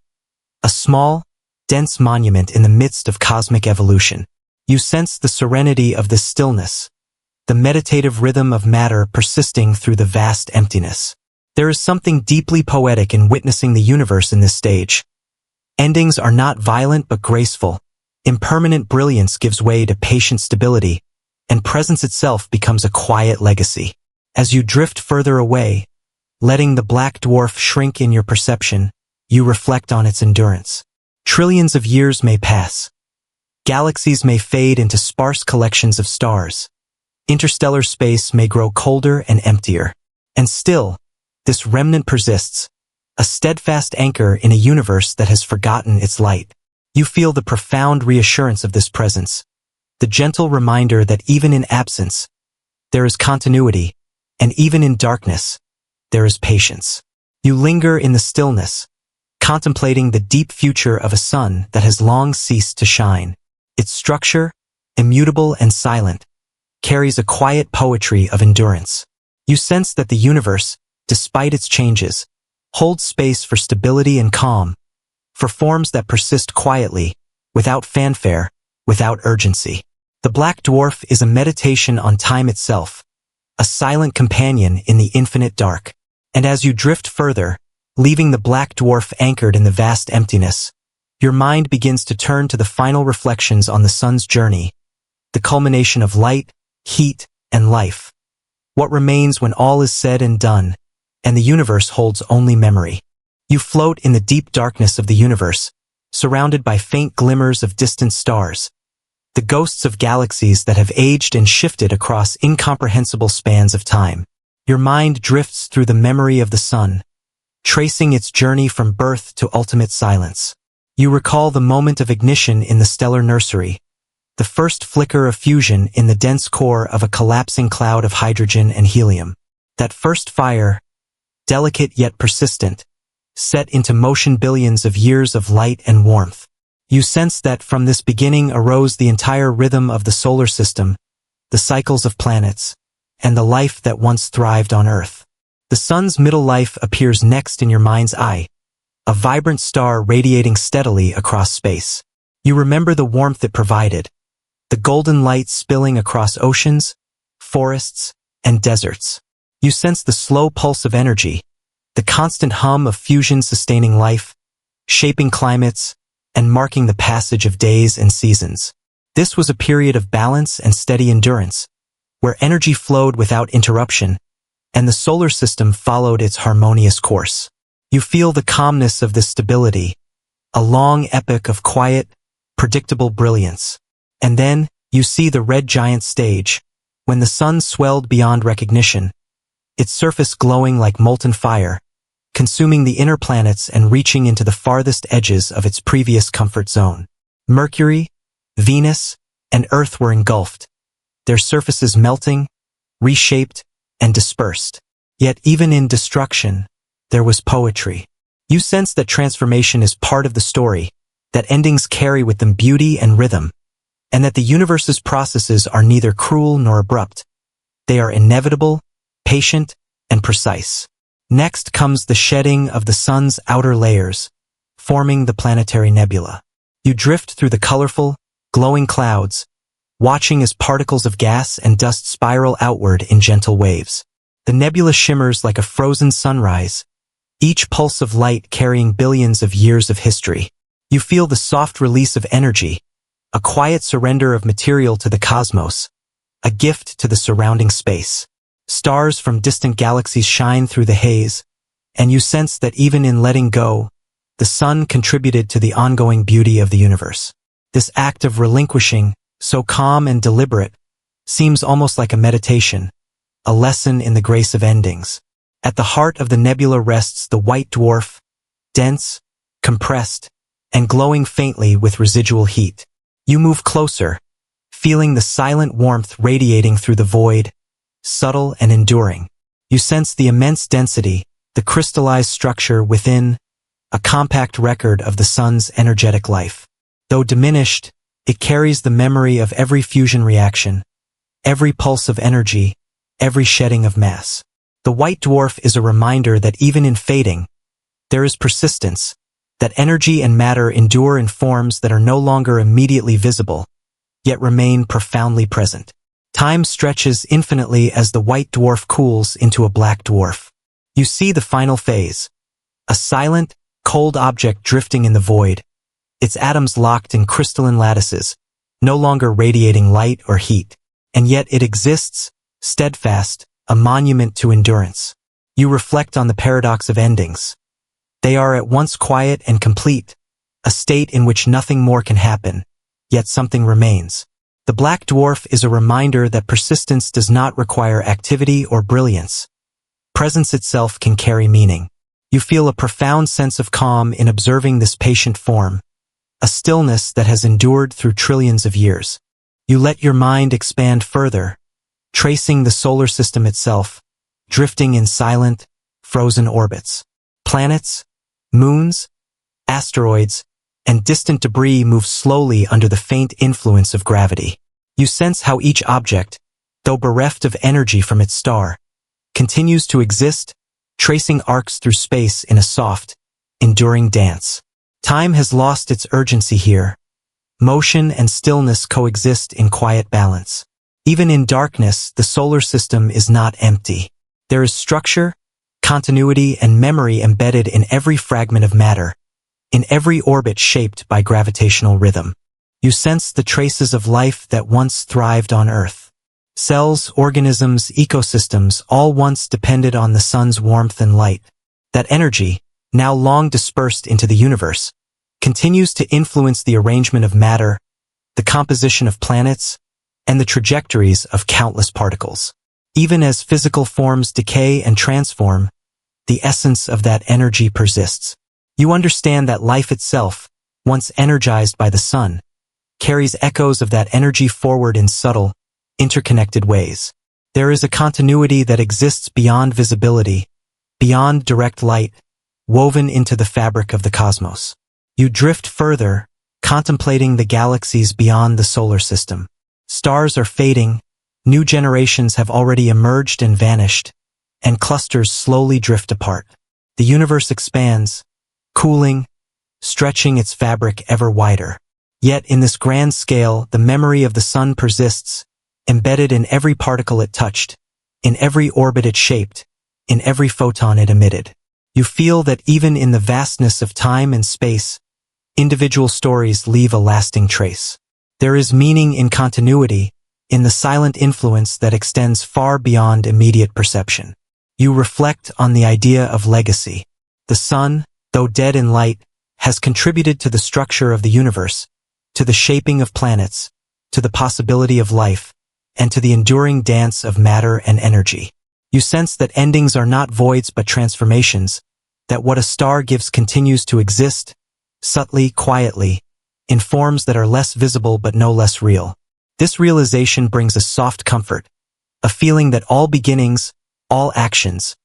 a small, dense monument in the midst of cosmic evolution. You sense the serenity of this stillness, the meditative rhythm of matter persisting through the vast emptiness. There is something deeply poetic in witnessing the universe in this stage. Endings are not violent but graceful. Impermanent brilliance gives way to patient stability, and presence itself becomes a quiet legacy. As you drift further away, letting the black dwarf shrink in your perception, you reflect on its endurance. Trillions of years may pass. Galaxies may fade into sparse collections of stars. Interstellar space may grow colder and emptier. And still, this remnant persists, a steadfast anchor in a universe that has forgotten its light. You feel the profound reassurance of this presence, the gentle reminder that even in absence, there is continuity, and even in darkness, there is patience. You linger in the stillness, contemplating the deep future of a sun that has long ceased to shine. Its structure, immutable and silent, carries a quiet poetry of endurance. You sense that the universe, despite its changes, holds space for stability and calm, for forms that persist quietly, without fanfare, without urgency. The black dwarf is a meditation on time itself, a silent companion in the infinite dark. And as you drift further, leaving the black dwarf anchored in the vast emptiness, your mind begins to turn to the final reflections on the sun's journey, the culmination of light, heat, and life. What remains when all is said and done, and the universe holds only memory. You float in the deep darkness of the universe, surrounded by faint glimmers of distant stars, the ghosts of galaxies that have aged and shifted across incomprehensible spans of time. Your mind drifts through the memory of the sun, tracing its journey from birth to ultimate silence. You recall the moment of ignition in the stellar nursery, the first flicker of fusion in the dense core of a collapsing cloud of hydrogen and helium. That first fire, delicate yet persistent, set into motion billions of years of light and warmth. You sense that from this beginning arose the entire rhythm of the solar system, the cycles of planets, and the life that once thrived on Earth. The sun's middle life appears next in your mind's eye, a vibrant star radiating steadily across space. You remember the warmth it provided, the golden light spilling across oceans, forests, and deserts. You sense the slow pulse of energy, the constant hum of fusion sustaining life, shaping climates, and marking the passage of days and seasons. This was a period of balance and steady endurance, where energy flowed without interruption, and the solar system followed its harmonious course. You feel the calmness of this stability, a long epoch of quiet, predictable brilliance. And then, you see the red giant stage, when the sun swelled beyond recognition, its surface glowing like molten fire, consuming the inner planets and reaching into the farthest edges of its previous comfort zone. Mercury, Venus, and Earth were engulfed, their surfaces melting, reshaped, and dispersed. Yet even in destruction, there was poetry. You sense that transformation is part of the story, that endings carry with them beauty and rhythm, and that the universe's processes are neither cruel nor abrupt. They are inevitable, patient, and precise. Next comes the shedding of the sun's outer layers, forming the planetary nebula. You drift through the colorful, glowing clouds, watching as particles of gas and dust spiral outward in gentle waves. The nebula shimmers like a frozen sunrise, each pulse of light carrying billions of years of history. You feel the soft release of energy, a quiet surrender of material to the cosmos, a gift to the surrounding space. Stars from distant galaxies shine through the haze, and you sense that even in letting go, the sun contributed to the ongoing beauty of the universe. This act of relinquishing, so calm and deliberate, seems almost like a meditation, a lesson in the grace of endings. At the heart of the nebula rests the white dwarf, dense, compressed, and glowing faintly with residual heat. You move closer, feeling the silent warmth radiating through the void, subtle and enduring. You sense the immense density, the crystallized structure within, a compact record of the sun's energetic life. Though diminished, it carries the memory of every fusion reaction, every pulse of energy, every shedding of mass. The white dwarf is a reminder that even in fading, there is persistence, that energy and matter endure in forms that are no longer immediately visible, yet remain profoundly present. Time stretches infinitely as the white dwarf cools into a black dwarf. You see the final phase, a silent, cold object drifting in the void, its atoms locked in crystalline lattices, no longer radiating light or heat. And yet it exists, steadfast, a monument to endurance. You reflect on the paradox of endings. They are at once quiet and complete, a state in which nothing more can happen, yet something remains. The black dwarf is a reminder that persistence does not require activity or brilliance. Presence itself can carry meaning. You feel a profound sense of calm in observing this patient form, a stillness that has endured through trillions of years. You let your mind expand further, tracing the solar system itself, drifting in silent, frozen orbits. Planets, moons, asteroids, and distant debris move slowly under the faint influence of gravity. You sense how each object, though bereft of energy from its star, continues to exist, tracing arcs through space in a soft, enduring dance. Time has lost its urgency here. Motion and stillness coexist in quiet balance. Even in darkness, the solar system is not empty. There is structure, continuity, and memory embedded in every fragment of matter, in every orbit shaped by gravitational rhythm. You sense the traces of life that once thrived on Earth. Cells, organisms, ecosystems all once depended on the sun's warmth and light. That energy, now long dispersed into the universe, continues to influence the arrangement of matter, the composition of planets, and the trajectories of countless particles. Even as physical forms decay and transform, the essence of that energy persists. You understand that life itself, once energized by the sun, carries echoes of that energy forward in subtle, interconnected ways. There is a continuity that exists beyond visibility, beyond direct light, woven into the fabric of the cosmos. You drift further, contemplating the galaxies beyond the solar system. Stars are fading, new generations have already emerged and vanished, and clusters slowly drift apart. The universe expands, cooling, stretching its fabric ever wider. Yet in this grand scale, the memory of the sun persists, embedded in every particle it touched, in every orbit it shaped, in every photon it emitted. You feel that even in the vastness of time and space, individual stories leave a lasting trace. There is meaning in continuity, in the silent influence that extends far beyond immediate perception. You reflect on the idea of legacy. The sun, though dead in light, has contributed to the structure of the universe, to the shaping of planets, to the possibility of life, and to the enduring dance of matter and energy. You sense that endings are not voids but transformations, that what a star gives continues to exist, subtly, quietly, in forms that are less visible but no less real. This realization brings a soft comfort, a feeling that all beginnings, all actions,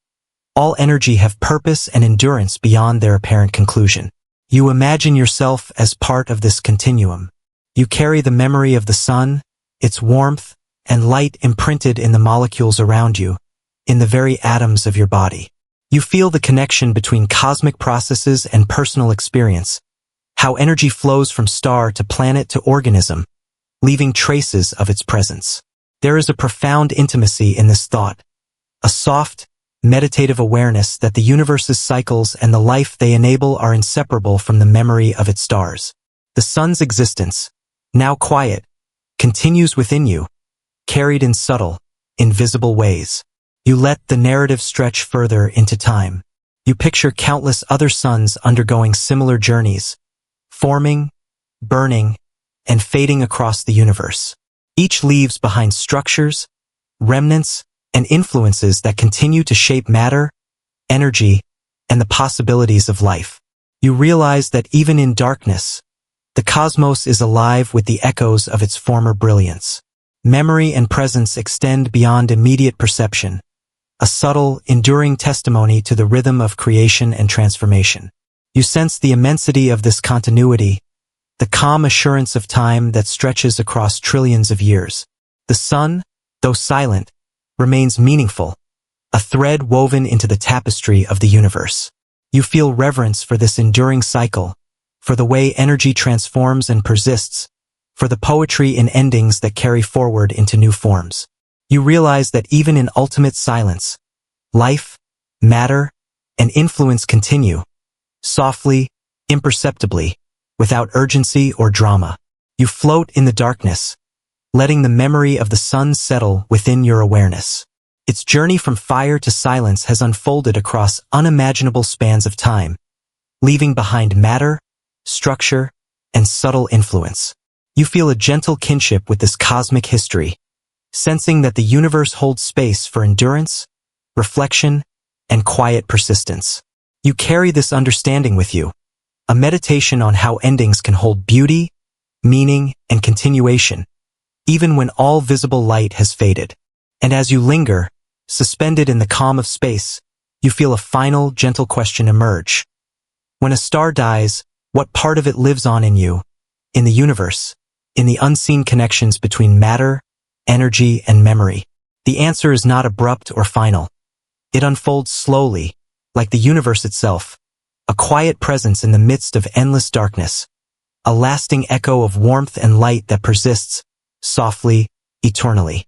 all energy have purpose and endurance beyond their apparent conclusion. You imagine yourself as part of this continuum. You carry the memory of the sun, its warmth, and light imprinted in the molecules around you, in the very atoms of your body. You feel the connection between cosmic processes and personal experience, how energy flows from star to planet to organism, leaving traces of its presence. There is a profound intimacy in this thought, a soft, meditative awareness that the universe's cycles and the life they enable are inseparable from the memory of its stars. The sun's existence, now quiet, continues within you, carried in subtle, invisible ways. You let the narrative stretch further into time. You picture countless other suns undergoing similar journeys, forming, burning, and fading across the universe. Each leaves behind structures, remnants, and influences that continue to shape matter, energy, and the possibilities of life. You realize that even in darkness, the cosmos is alive with the echoes of its former brilliance. Memory and presence extend beyond immediate perception, a subtle, enduring testimony to the rhythm of creation and transformation. You sense the immensity of this continuity, the calm assurance of time that stretches across trillions of years. The sun, though silent, remains meaningful, a thread woven into the tapestry of the universe. You feel reverence for this enduring cycle, for the way energy transforms and persists, for the poetry in endings that carry forward into new forms. You realize that even in ultimate silence, life, matter, and influence continue, softly, imperceptibly, without urgency or drama. You float in the darkness, letting the memory of the sun settle within your awareness. Its journey from fire to silence has unfolded across unimaginable spans of time, leaving behind matter, structure, and subtle influence. You feel a gentle kinship with this cosmic history, sensing that the universe holds space for endurance, reflection, and quiet persistence. You carry this understanding with you, a meditation on how endings can hold beauty, meaning, and continuation, even when all visible light has faded. And as you linger, suspended in the calm of space, you feel a final, gentle question emerge. When a star dies, what part of it lives on in you, in the universe, in the unseen connections between matter, energy, and memory? The answer is not abrupt or final. It unfolds slowly, like the universe itself, a quiet presence in the midst of endless darkness, a lasting echo of warmth and light that persists, softly, eternally.